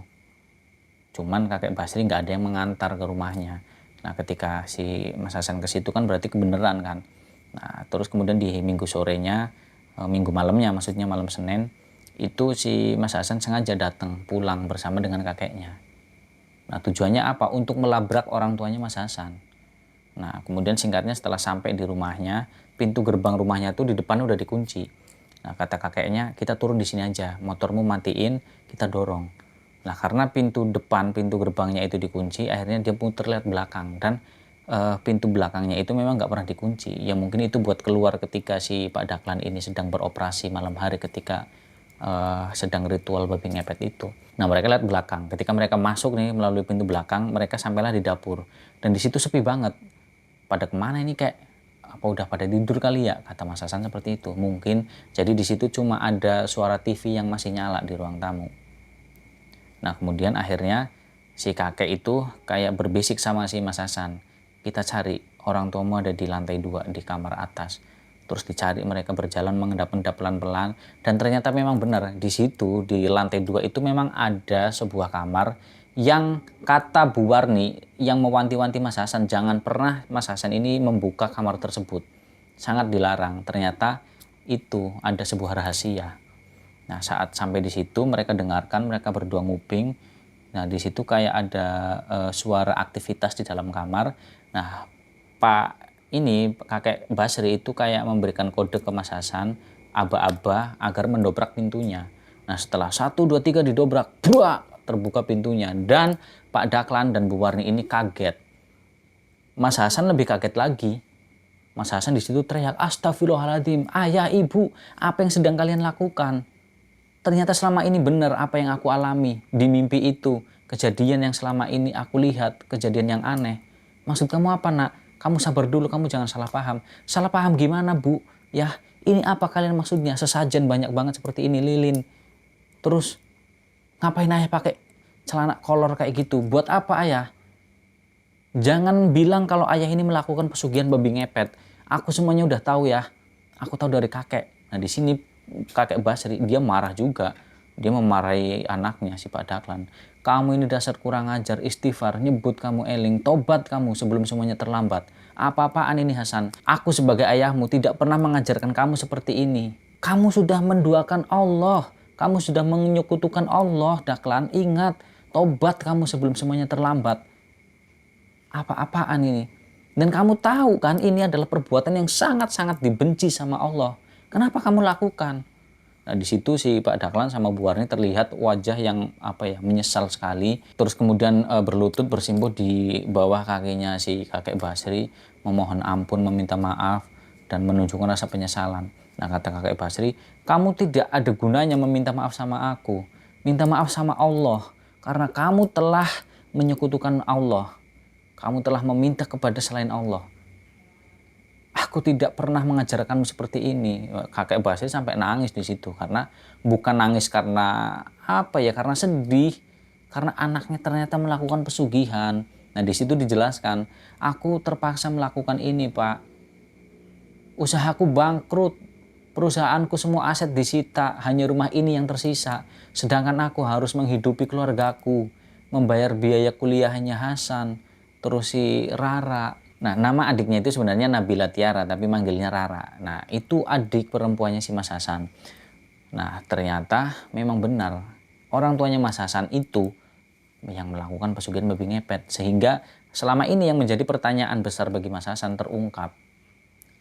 Speaker 1: Cuman kakek Basri nggak ada yang mengantar ke rumahnya. Nah, ketika si Mas Hasan ke situ kan berarti kebenaran kan. Nah, terus kemudian di minggu sorenya, minggu malamnya maksudnya malam Senin, itu si Mas Hasan sengaja datang pulang bersama dengan kakeknya. Nah, tujuannya apa? Untuk melabrak orang tuanya Mas Hasan. Nah, kemudian singkatnya setelah sampai di rumahnya, pintu gerbang rumahnya tuh di depan udah dikunci. Nah, kata kakeknya, kita turun di sini aja, motormu matiin, kita dorong. Nah, karena pintu depan, pintu gerbangnya itu dikunci, akhirnya dia putar lihat belakang. Dan pintu belakangnya itu memang nggak pernah dikunci. Ya mungkin itu buat keluar ketika si Pak Dahlan ini sedang beroperasi malam hari ketika sedang ritual babi ngepet itu. Nah, mereka lihat belakang. Ketika mereka masuk nih melalui pintu belakang, mereka sampailah di dapur. Dan di situ sepi banget. Pada kemana ini, kayak apa udah pada tidur kali ya, kata Mas Hasan seperti itu. Mungkin jadi di situ cuma ada suara TV yang masih nyala di ruang tamu. Nah, kemudian akhirnya si kakek itu kayak berbisik sama si Mas Hasan, kita cari, orang tuamu ada di lantai 2 di kamar atas. Terus dicari, mereka berjalan mengendap-endap pelan-pelan, dan ternyata memang benar di situ di lantai 2 itu memang ada sebuah kamar yang kata Bu Warni yang mewanti-wanti Mas Hasan jangan pernah Mas Hasan ini membuka kamar tersebut. Sangat dilarang. Ternyata itu ada sebuah rahasia. Nah, saat sampai di situ mereka dengarkan, mereka berdua nguping. Nah, di situ kayak ada suara aktivitas di dalam kamar. Nah, Pak ini kakek Basri itu kayak memberikan kode ke Mas Hasan, aba-aba agar mendobrak pintunya. Nah, setelah 1 2 3 didobrak, buak, terbuka pintunya, dan Pak Dahlan dan Bu Warni ini kaget. Mas Hasan lebih kaget lagi. Mas Hasan di situ teriak, "Astagfirullahaladzim, ayah, ibu, apa yang sedang kalian lakukan? Ternyata selama ini benar apa yang aku alami di mimpi itu. Kejadian yang selama ini aku lihat, kejadian yang aneh. Maksud kamu apa, Nak? Kamu sabar dulu, kamu jangan salah paham." "Salah paham gimana, Bu? Ya, ini apa kalian maksudnya? Sesajen banyak banget seperti ini, lilin. Terus, ngapain ayah pakai celana kolor kayak gitu? Buat apa ayah? Jangan bilang kalau ayah ini melakukan pesugihan babi ngepet. Aku semuanya udah tahu ya. Aku tahu dari kakek." Nah, di sini kakek Basri dia marah juga. Dia memarahi anaknya si Pak Dahlan. "Kamu ini dasar kurang ajar, istighfar, nyebut kamu eling, tobat kamu sebelum semuanya terlambat. Apa-apaan ini Hasan? Aku sebagai ayahmu tidak pernah mengajarkan kamu seperti ini. Kamu sudah menduakan Allah. Kamu sudah menyekutukan Allah, Dahlan. Ingat, tobat kamu sebelum semuanya terlambat. Apa-apaan ini? Dan kamu tahu kan ini adalah perbuatan yang sangat-sangat dibenci sama Allah. Kenapa kamu lakukan? Nah, di situ si Pak Dahlan sama Bu Warni terlihat wajah yang menyesal sekali. Terus kemudian berlutut bersimpuh di bawah kakinya si kakek Basri, memohon ampun, meminta maaf dan menunjukkan rasa penyesalan. Nah, kata kakek Basri, "Kamu tidak ada gunanya meminta maaf sama aku. Minta maaf sama Allah karena kamu telah menyekutukan Allah. Kamu telah meminta kepada selain Allah. Aku tidak pernah mengajarkanmu seperti ini." Kakek Basri sampai nangis di situ, karena bukan nangis karena karena sedih, karena anaknya ternyata melakukan pesugihan. Nah, di situ dijelaskan, "Aku terpaksa melakukan ini, Pak. Usahaku bangkrut, perusahaanku semua aset disita, hanya rumah ini yang tersisa. Sedangkan aku harus menghidupi keluargaku, membayar biaya kuliahnya Hasan, terus si Rara." Nah, nama adiknya itu sebenarnya Nabila Tiara, tapi manggilnya Rara. Nah, itu adik perempuannya si Mas Hasan. Nah, ternyata memang benar. Orang tuanya Mas Hasan itu yang melakukan pesugihan babi ngepet. Sehingga selama ini yang menjadi pertanyaan besar bagi Mas Hasan terungkap.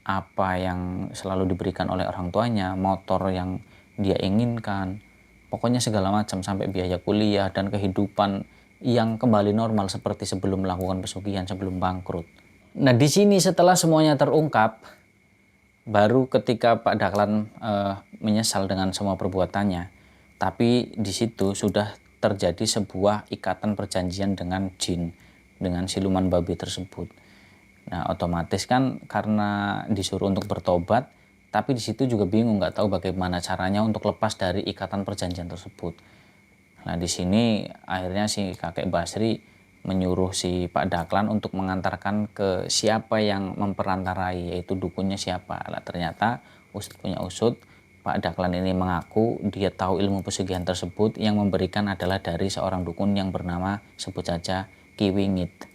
Speaker 1: Apa yang selalu diberikan oleh orang tuanya, motor yang dia inginkan, pokoknya segala macam sampai biaya kuliah dan kehidupan yang kembali normal seperti sebelum melakukan pesugihan, sebelum bangkrut. Nah, di sini setelah semuanya terungkap, baru ketika Pak Dahlan menyesal dengan semua perbuatannya, tapi di situ sudah terjadi sebuah ikatan perjanjian dengan jin, dengan siluman babi tersebut. Nah, otomatis kan karena disuruh untuk bertobat, tapi di situ juga bingung, nggak tahu bagaimana caranya untuk lepas dari ikatan perjanjian tersebut. Nah, di sini akhirnya si kakek Basri menyuruh si Pak Dahlan untuk mengantarkan ke siapa yang memperantarai, yaitu dukunnya siapa. Nah, ternyata usut punya usut, Pak Dahlan ini mengaku dia tahu ilmu pesugihan tersebut, yang memberikan adalah dari seorang dukun yang bernama, sebut saja, Ki Wingit.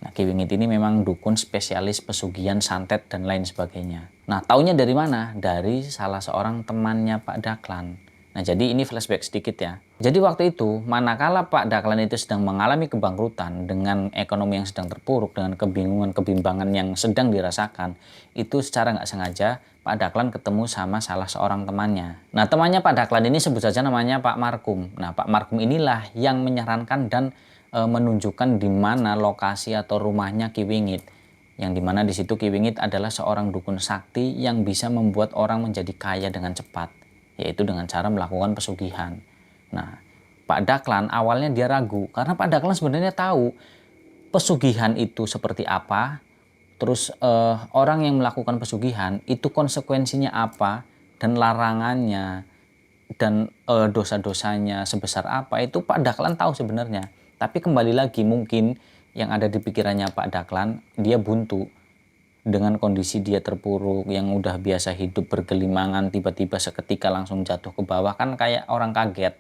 Speaker 1: Nah, Ki Wingit ini memang dukun spesialis pesugihan, santet, dan lain sebagainya. Nah, taunya dari mana? Dari salah seorang temannya Pak Dahlan. Nah, jadi ini flashback sedikit ya. Jadi waktu itu, manakala Pak Dahlan itu sedang mengalami kebangkrutan dengan ekonomi yang sedang terpuruk, dengan kebingungan, kebimbangan yang sedang dirasakan, itu secara nggak sengaja Pak Dahlan ketemu sama salah seorang temannya. Nah, temannya Pak Dahlan ini sebut saja namanya Pak Markum. Nah, Pak Markum inilah yang menyarankan dan menunjukkan di mana lokasi atau rumahnya Ki Wingit, yang dimana di situ Ki Wingit adalah seorang dukun sakti yang bisa membuat orang menjadi kaya dengan cepat, yaitu dengan cara melakukan pesugihan. Nah, Pak Dahlan awalnya dia ragu, karena Pak Dahlan sebenarnya tahu pesugihan itu seperti apa, terus orang yang melakukan pesugihan itu konsekuensinya apa, dan larangannya, dan dosa-dosanya sebesar apa, itu Pak Dahlan tahu sebenarnya. Tapi kembali lagi, mungkin yang ada di pikirannya Pak Dahlan, dia buntu dengan kondisi dia terpuruk, yang udah biasa hidup bergelimangan, tiba-tiba seketika langsung jatuh ke bawah, kan kayak orang kaget.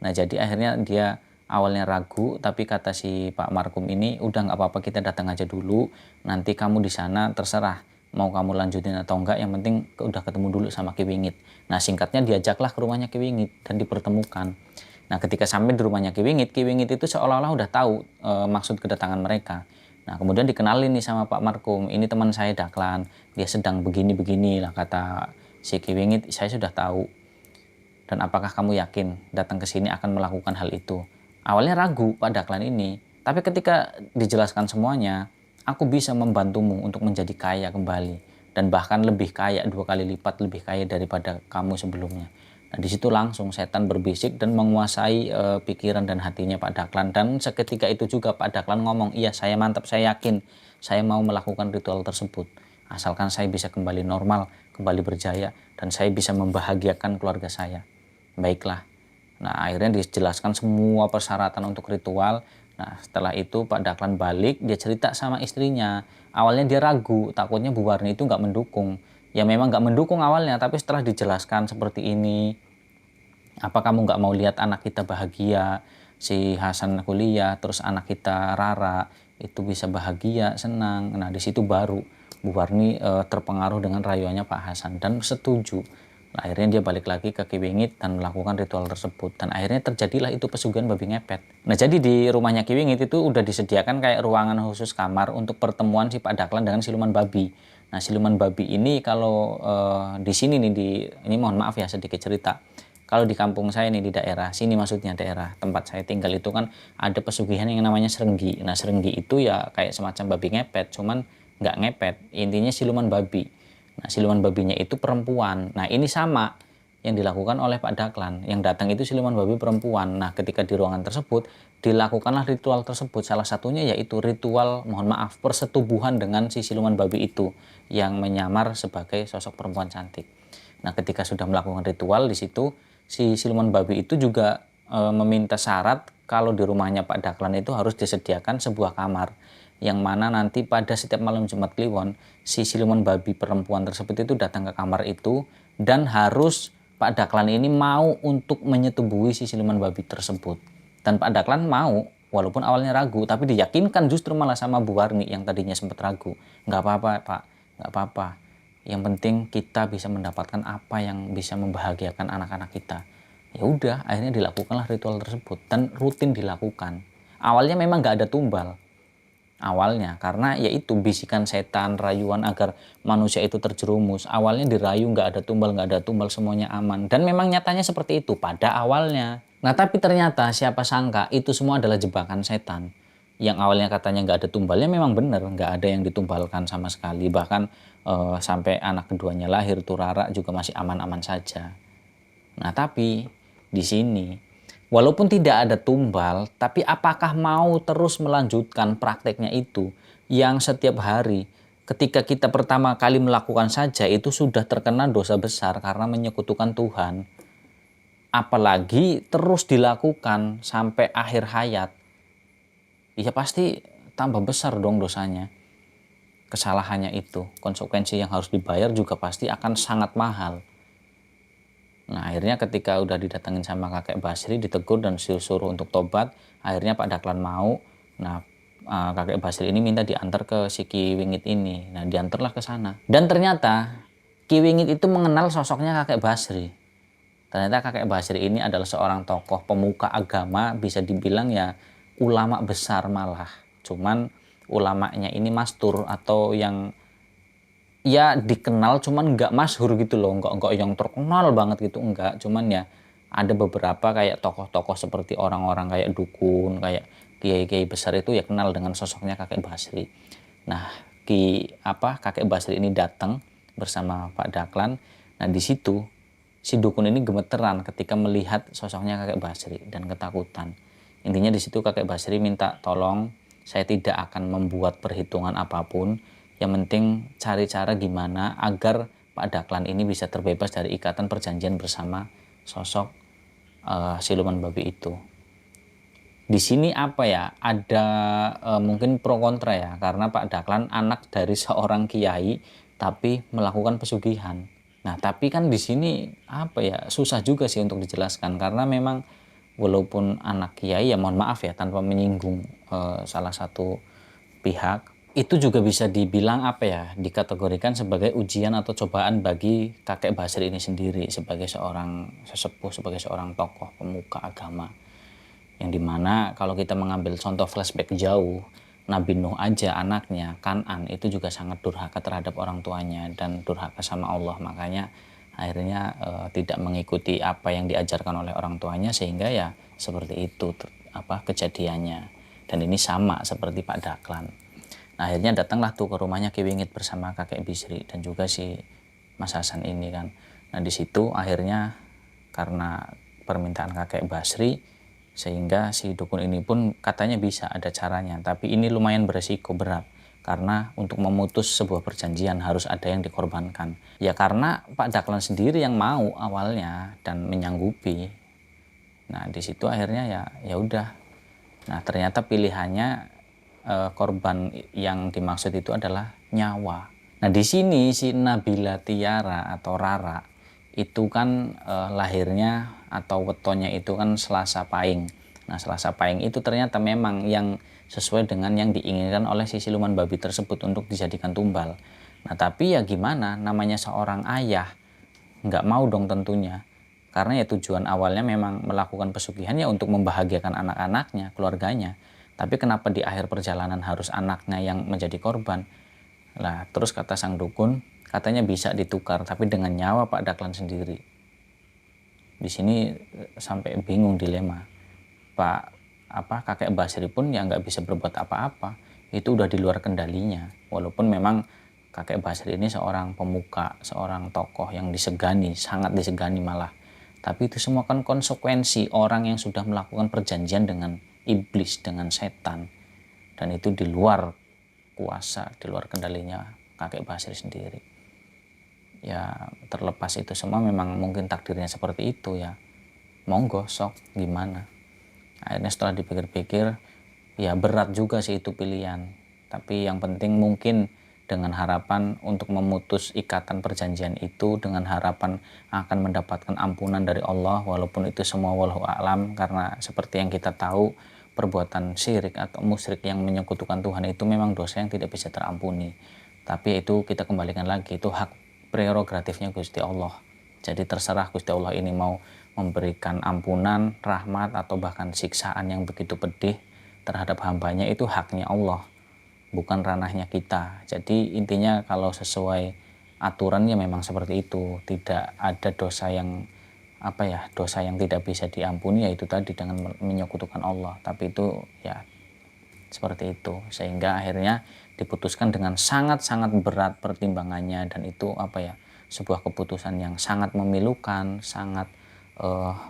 Speaker 1: Nah, jadi akhirnya dia awalnya ragu, tapi kata si Pak Markum ini, "Udah nggak apa-apa, kita datang aja dulu, nanti kamu di sana terserah mau kamu lanjutin atau enggak, yang penting udah ketemu dulu sama Ki Wingit." Nah, singkatnya diajaklah ke rumahnya Ki Wingit dan dipertemukan. Nah, ketika sampai di rumahnya Ki Wingit itu seolah-olah udah tahu maksud kedatangan mereka. Nah, kemudian dikenalin nih sama Pak Markum, "Ini teman saya Dahlan, dia sedang begini-begini," lah kata si Ki Wingit, "saya sudah tahu. Dan apakah kamu yakin datang ke sini akan melakukan hal itu?" Awalnya ragu Pak Dahlan ini, tapi ketika dijelaskan semuanya, "Aku bisa membantumu untuk menjadi kaya kembali, dan bahkan lebih kaya, 2 kali lipat lebih kaya daripada kamu sebelumnya." Nah, di situ langsung setan berbisik dan menguasai pikiran dan hatinya Pak Dahlan. Dan seketika itu juga Pak Dahlan ngomong, "Iya, saya mantap, saya yakin, saya mau melakukan ritual tersebut. Asalkan saya bisa kembali normal, kembali berjaya, dan saya bisa membahagiakan keluarga saya." Baiklah. Nah, akhirnya dijelaskan semua persyaratan untuk ritual. Nah, setelah itu Pak Dahlan balik, dia cerita sama istrinya. Awalnya dia ragu, takutnya Bu Warni itu nggak mendukung. Ya memang nggak mendukung awalnya, tapi setelah dijelaskan seperti ini, "Apa kamu nggak mau lihat anak kita bahagia, si Hasan kuliah, terus anak kita Rara itu bisa bahagia, senang." Nah, di situ baru Bu Warni terpengaruh dengan rayuannya Pak Hasan dan setuju. Nah, akhirnya dia balik lagi ke Ki Wingit dan melakukan ritual tersebut, dan akhirnya terjadilah itu pesugihan babi ngepet. Nah, jadi di rumahnya Ki Wingit itu udah disediakan kayak ruangan khusus kamar untuk pertemuan si Pak Dahlan dengan siluman babi. Nah, siluman babi ini kalau di sini nih, ini mohon maaf ya sedikit cerita. Kalau di kampung saya nih, di daerah sini, maksudnya daerah tempat saya tinggal itu kan ada pesugihan yang namanya serenggi. Nah, serenggi itu ya kayak semacam babi ngepet, cuman nggak ngepet. Intinya siluman babi. Nah, siluman babinya itu perempuan. Nah, ini sama yang dilakukan oleh Pak Daklan. Yang datang itu siluman babi perempuan. Nah, ketika di ruangan tersebut dilakukanlah ritual tersebut. Salah satunya yaitu ritual, mohon maaf, persetubuhan dengan si siluman babi itu yang menyamar sebagai sosok perempuan cantik. Nah, ketika sudah melakukan ritual di situ, si siluman babi itu juga meminta syarat kalau di rumahnya Pak Daklan itu harus disediakan sebuah kamar, yang mana nanti pada setiap malam Jumat Kliwon si siluman babi perempuan tersebut itu datang ke kamar itu dan harus Pak Daklan ini mau untuk menyetubuhi si siluman babi tersebut. Dan Pak Daklan mau, walaupun awalnya ragu, tapi diyakinkan justru malah sama Bu Warni yang tadinya sempat ragu. Nggak apa-apa Pak, nggak apa-apa. Yang penting kita bisa mendapatkan apa yang bisa membahagiakan anak-anak kita. Ya udah, akhirnya dilakukanlah ritual tersebut dan rutin dilakukan. Awalnya memang nggak ada tumbal. Awalnya karena yaitu bisikan setan, rayuan agar manusia itu terjerumus. Awalnya dirayu nggak ada tumbal, semuanya aman. Dan memang nyatanya seperti itu pada awalnya. Nah, tapi ternyata siapa sangka itu semua adalah jebakan setan. Yang awalnya katanya nggak ada tumbalnya memang benar, nggak ada yang ditumbalkan sama sekali. Bahkan sampai anak keduanya lahir tuh Rara juga masih aman-aman saja. Nah, tapi di sini walaupun tidak ada tumbal, tapi apakah mau terus melanjutkan prakteknya itu yang setiap hari ketika kita pertama kali melakukan saja itu sudah terkena dosa besar karena menyekutukan Tuhan. Apalagi terus dilakukan sampai akhir hayat. Ya pasti tambah besar dong dosanya. Kesalahannya itu, konsekuensi yang harus dibayar juga pasti akan sangat mahal. Nah, akhirnya ketika udah didatengin sama kakek Basri, ditegur dan disuruh untuk tobat, akhirnya Pak Daklan mau. Nah, kakek Basri ini minta diantar ke si Ki Wingit ini. Nah, diantarlah ke sana. Dan ternyata Ki Wingit itu mengenal sosoknya kakek Basri. Ternyata kakek Basri ini adalah seorang tokoh pemuka agama, bisa dibilang ya ulama besar malah. Cuman ulamanya ini mastur atau yang ya dikenal cuman nggak masyhur gitu loh, nggak yang terkenal banget gitu, enggak. Cuman ya ada beberapa kayak tokoh-tokoh seperti orang-orang kayak dukun, kayak kiai-kiai besar itu ya kenal dengan sosoknya kakek Basri. Nah, kakek Basri ini datang bersama Pak Daklan. Nah, di situ si dukun ini gemeteran ketika melihat sosoknya kakek Basri dan ketakutan. Intinya di situ kakek Basri minta tolong, saya tidak akan membuat perhitungan apapun. Yang penting cari cara gimana agar Pak Daklan ini bisa terbebas dari ikatan perjanjian bersama sosok siluman babi itu. Di sini apa ya, ada mungkin pro kontra ya, karena Pak Daklan anak dari seorang kiai tapi melakukan pesugihan. Nah, tapi kan di sini apa ya, susah juga sih untuk dijelaskan karena memang walaupun anak kiai ya mohon maaf ya tanpa menyinggung salah satu pihak, itu juga bisa dibilang apa ya, dikategorikan sebagai ujian atau cobaan bagi kakek Basri ini sendiri sebagai seorang sesepuh, sebagai seorang tokoh pemuka agama. Yang dimana kalau kita mengambil contoh flashback jauh, Nabi Nuh aja anaknya Kan'an itu juga sangat durhaka terhadap orang tuanya dan durhaka sama Allah. Makanya akhirnya tidak mengikuti apa yang diajarkan oleh orang tuanya, sehingga ya seperti itu kejadiannya. Dan ini sama seperti Pak Daklan. Nah, akhirnya datanglah tuh ke rumahnya Ki Wingit bersama kakek Bisri dan juga si Mas Hasan ini kan. Nah, di situ akhirnya karena permintaan kakek Basri, sehingga si dukun ini pun katanya bisa ada caranya, tapi ini lumayan beresiko berat karena untuk memutus sebuah perjanjian harus ada yang dikorbankan. Ya karena Pak Daklan sendiri yang mau awalnya dan menyanggupi. Nah, di situ akhirnya ya udah. Nah, ternyata pilihannya korban yang dimaksud itu adalah nyawa. Nah, di sini si Nabila Tiara atau Rara itu kan lahirnya atau wetonnya itu kan Selasa Pahing. Nah, Selasa Pahing itu ternyata memang yang sesuai dengan yang diinginkan oleh si siluman babi tersebut untuk dijadikan tumbal. Nah, tapi ya gimana, namanya seorang ayah nggak mau dong tentunya. Karena ya tujuan awalnya memang melakukan pesugihan ya untuk membahagiakan anak-anaknya, keluarganya. Tapi kenapa di akhir perjalanan harus anaknya yang menjadi korban? Lah terus kata sang dukun, katanya bisa ditukar tapi dengan nyawa Pak Dahlan sendiri. Di sini sampai bingung dilema. Kakek Basri pun ya nggak bisa berbuat apa-apa. Itu udah di luar kendalinya. Walaupun memang kakek Basri ini seorang pemuka, seorang tokoh yang disegani, sangat disegani malah. Tapi itu semua kan konsekuensi orang yang sudah melakukan perjanjian dengan iblis, dengan setan. Dan itu di luar kuasa, di luar kendalinya kakek Basri sendiri. Ya terlepas itu semua memang mungkin takdirnya seperti itu ya. Monggo sok gimana. Akhirnya setelah dipikir-pikir ya berat juga sih itu pilihan. Tapi yang penting mungkin dengan harapan untuk memutus ikatan perjanjian itu, dengan harapan akan mendapatkan ampunan dari Allah, walaupun itu semua wallahu a'lam, karena seperti yang kita tahu perbuatan syirik atau musyrik yang menyekutukan Tuhan itu memang dosa yang tidak bisa terampuni. Tapi itu kita kembalikan lagi, itu hak prerogatifnya Gusti Allah. Jadi terserah Gusti Allah ini mau memberikan ampunan, rahmat, atau bahkan siksaan yang begitu pedih terhadap hambanya, itu haknya Allah, bukan ranahnya kita. Jadi intinya kalau sesuai aturannya memang seperti itu, tidak ada dosa yang dosa yang tidak bisa diampuni, yaitu tadi dengan menyekutukan Allah. Tapi itu ya seperti itu, sehingga akhirnya diputuskan dengan sangat-sangat berat pertimbangannya, dan itu sebuah keputusan yang sangat memilukan, sangat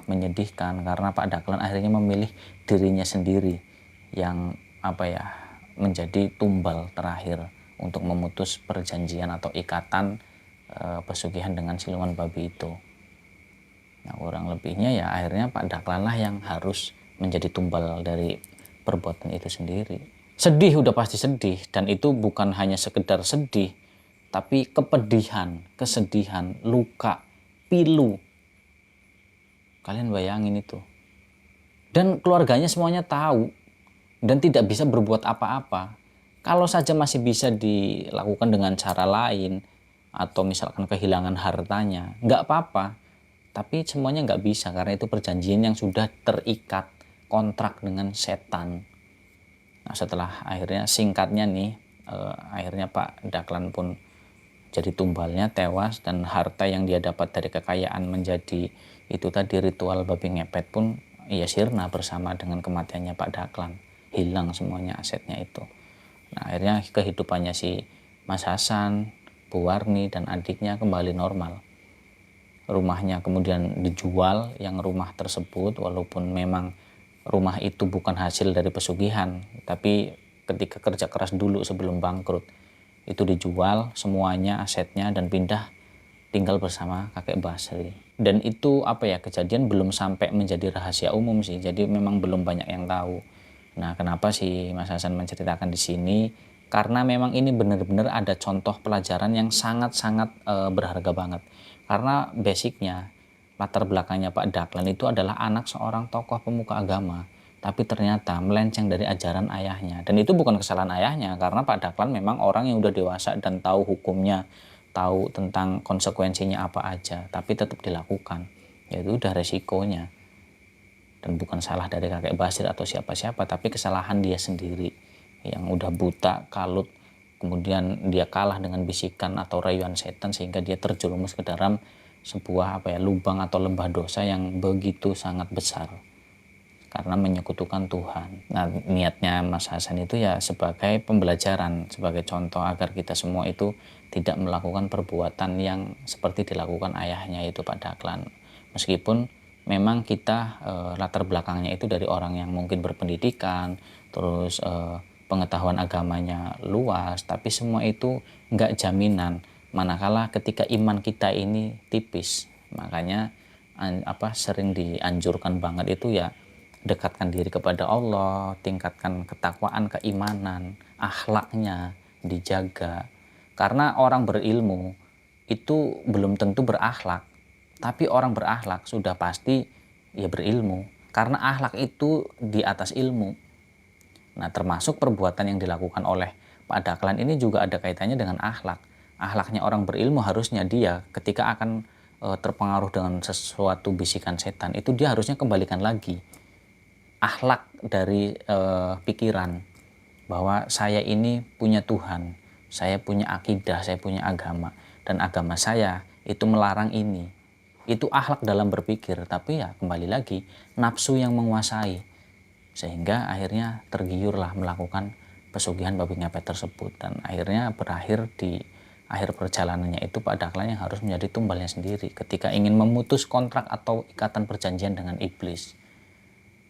Speaker 1: menyedihkan, karena Pak Dahlan akhirnya memilih dirinya sendiri yang menjadi tumbal terakhir untuk memutus perjanjian atau ikatan pesugihan dengan siluman babi itu. Nah, kurang lebihnya ya akhirnya Pak Dahlan lah yang harus menjadi tumbal dari perbuatan itu sendiri. Sedih, udah pasti sedih, dan itu bukan hanya sekedar sedih, tapi kepedihan, kesedihan, luka, pilu. Kalian bayangin itu. Dan keluarganya semuanya tahu dan tidak bisa berbuat apa-apa. Kalau saja masih bisa dilakukan dengan cara lain, atau misalkan kehilangan hartanya, nggak apa-apa. Tapi semuanya nggak bisa, karena itu perjanjian yang sudah terikat kontrak dengan setan. Nah, setelah akhirnya singkatnya nih, akhirnya Pak Dahlan pun jadi tumbalnya, tewas, dan harta yang dia dapat dari kekayaan menjadi itu tadi ritual babi ngepet pun ya sirna bersama dengan kematiannya Pak Dahlan. Hilang semuanya asetnya itu. Nah, akhirnya kehidupannya si Mas Hasan, Bu Warni, dan adiknya kembali normal. Rumahnya kemudian dijual, yang rumah tersebut walaupun memang rumah itu bukan hasil dari pesugihan, tapi ketika kerja keras dulu sebelum bangkrut, itu dijual semuanya asetnya dan pindah tinggal bersama kakek Basri. Dan itu kejadian belum sampai menjadi rahasia umum sih, jadi memang belum banyak yang tahu. Nah, kenapa sih Mas Hasan menceritakan di sini? Karena memang ini benar-benar ada contoh pelajaran yang sangat-sangat berharga banget. Karena basicnya, latar belakangnya Pak Dahlan itu adalah anak seorang tokoh pemuka agama, tapi ternyata melenceng dari ajaran ayahnya. Dan itu bukan kesalahan ayahnya, karena Pak Dahlan memang orang yang udah dewasa dan tahu hukumnya, tahu tentang konsekuensinya apa aja, tapi tetap dilakukan. Yaitu udah resikonya. Dan bukan salah dari kakek Basri atau siapa-siapa, tapi kesalahan dia sendiri yang udah buta, kalut, kemudian dia kalah dengan bisikan atau rayuan setan, sehingga dia terjerumus ke dalam sebuah lubang atau lembah dosa yang begitu sangat besar karena menyekutukan Tuhan. Nah, niatnya Mas Hasan itu ya sebagai pembelajaran, sebagai contoh agar kita semua itu tidak melakukan perbuatan yang seperti dilakukan ayahnya itu Pak Dahlan. Meskipun memang kita latar belakangnya itu dari orang yang mungkin berpendidikan, terus pengetahuan agamanya luas, tapi semua itu nggak jaminan manakala ketika iman kita ini tipis. Makanya sering dianjurkan banget itu ya dekatkan diri kepada Allah, tingkatkan ketakwaan, keimanan, akhlaknya dijaga. Karena orang berilmu itu belum tentu berakhlak, tapi orang berakhlak sudah pasti ya berilmu, karena akhlak itu di atas ilmu. Nah, termasuk perbuatan yang dilakukan oleh Pak Dahlan ini juga ada kaitannya dengan akhlak. Akhlaknya orang berilmu harusnya dia ketika akan terpengaruh dengan sesuatu bisikan setan, itu dia harusnya kembalikan lagi akhlak dari pikiran bahwa saya ini punya Tuhan, saya punya akidah, saya punya agama, dan agama saya itu melarang ini. Itu akhlak dalam berpikir, tapi ya kembali lagi nafsu yang menguasai, sehingga akhirnya tergiurlah melakukan pesugihan babi ngepet tersebut, dan akhirnya berakhir di akhir perjalanannya itu Pak Dahlan yang harus menjadi tumbalnya sendiri ketika ingin memutus kontrak atau ikatan perjanjian dengan iblis.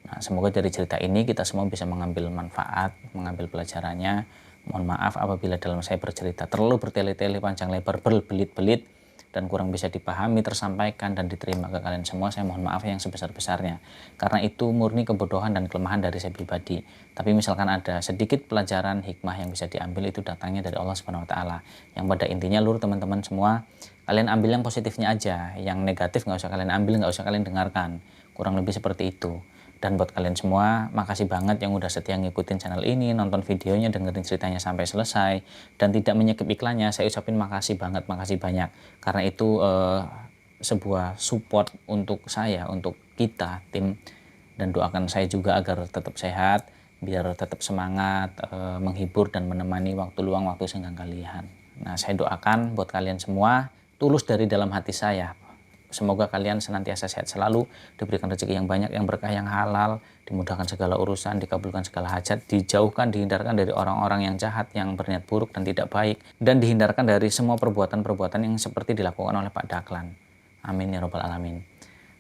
Speaker 1: Nah, semoga dari cerita ini kita semua bisa mengambil manfaat, mengambil pelajarannya. Mohon maaf apabila dalam saya bercerita terlalu bertele-tele, panjang lebar, berbelit-belit, dan kurang bisa dipahami, tersampaikan, dan diterima ke kalian semua. Saya mohon maaf yang sebesar-besarnya. Karena itu murni kebodohan dan kelemahan dari saya pribadi. Tapi misalkan ada sedikit pelajaran hikmah yang bisa diambil, itu datangnya dari Allah Subhanahu wa Ta'ala. Yang pada intinya lur teman-teman semua, kalian ambil yang positifnya aja. Yang negatif nggak usah kalian ambil, nggak usah kalian dengarkan. Kurang lebih seperti itu. Dan buat kalian semua, makasih banget yang udah setia ngikutin channel ini, nonton videonya, dengerin ceritanya sampai selesai, dan tidak menyekip iklannya. Saya ucapin makasih banget, makasih banyak. Karena itu sebuah support untuk saya, untuk kita, tim. Dan doakan saya juga agar tetap sehat, biar tetap semangat, menghibur dan menemani waktu luang, waktu senggang kalian. Nah, saya doakan buat kalian semua, tulus dari dalam hati saya. Semoga kalian senantiasa sehat selalu, diberikan rezeki yang banyak, yang berkah, yang halal, dimudahkan segala urusan, dikabulkan segala hajat, dijauhkan, dihindarkan dari orang-orang yang jahat, yang berniat buruk dan tidak baik, dan dihindarkan dari semua perbuatan-perbuatan yang seperti dilakukan oleh Pak Dahlan. Amin ya robbal alamin.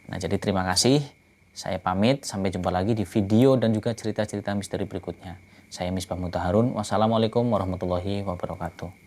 Speaker 1: Nah, jadi terima kasih. Saya pamit, sampai jumpa lagi di video dan juga cerita-cerita misteri berikutnya. Saya Misbah Mutaharun. Wassalamualaikum warahmatullahi wabarakatuh.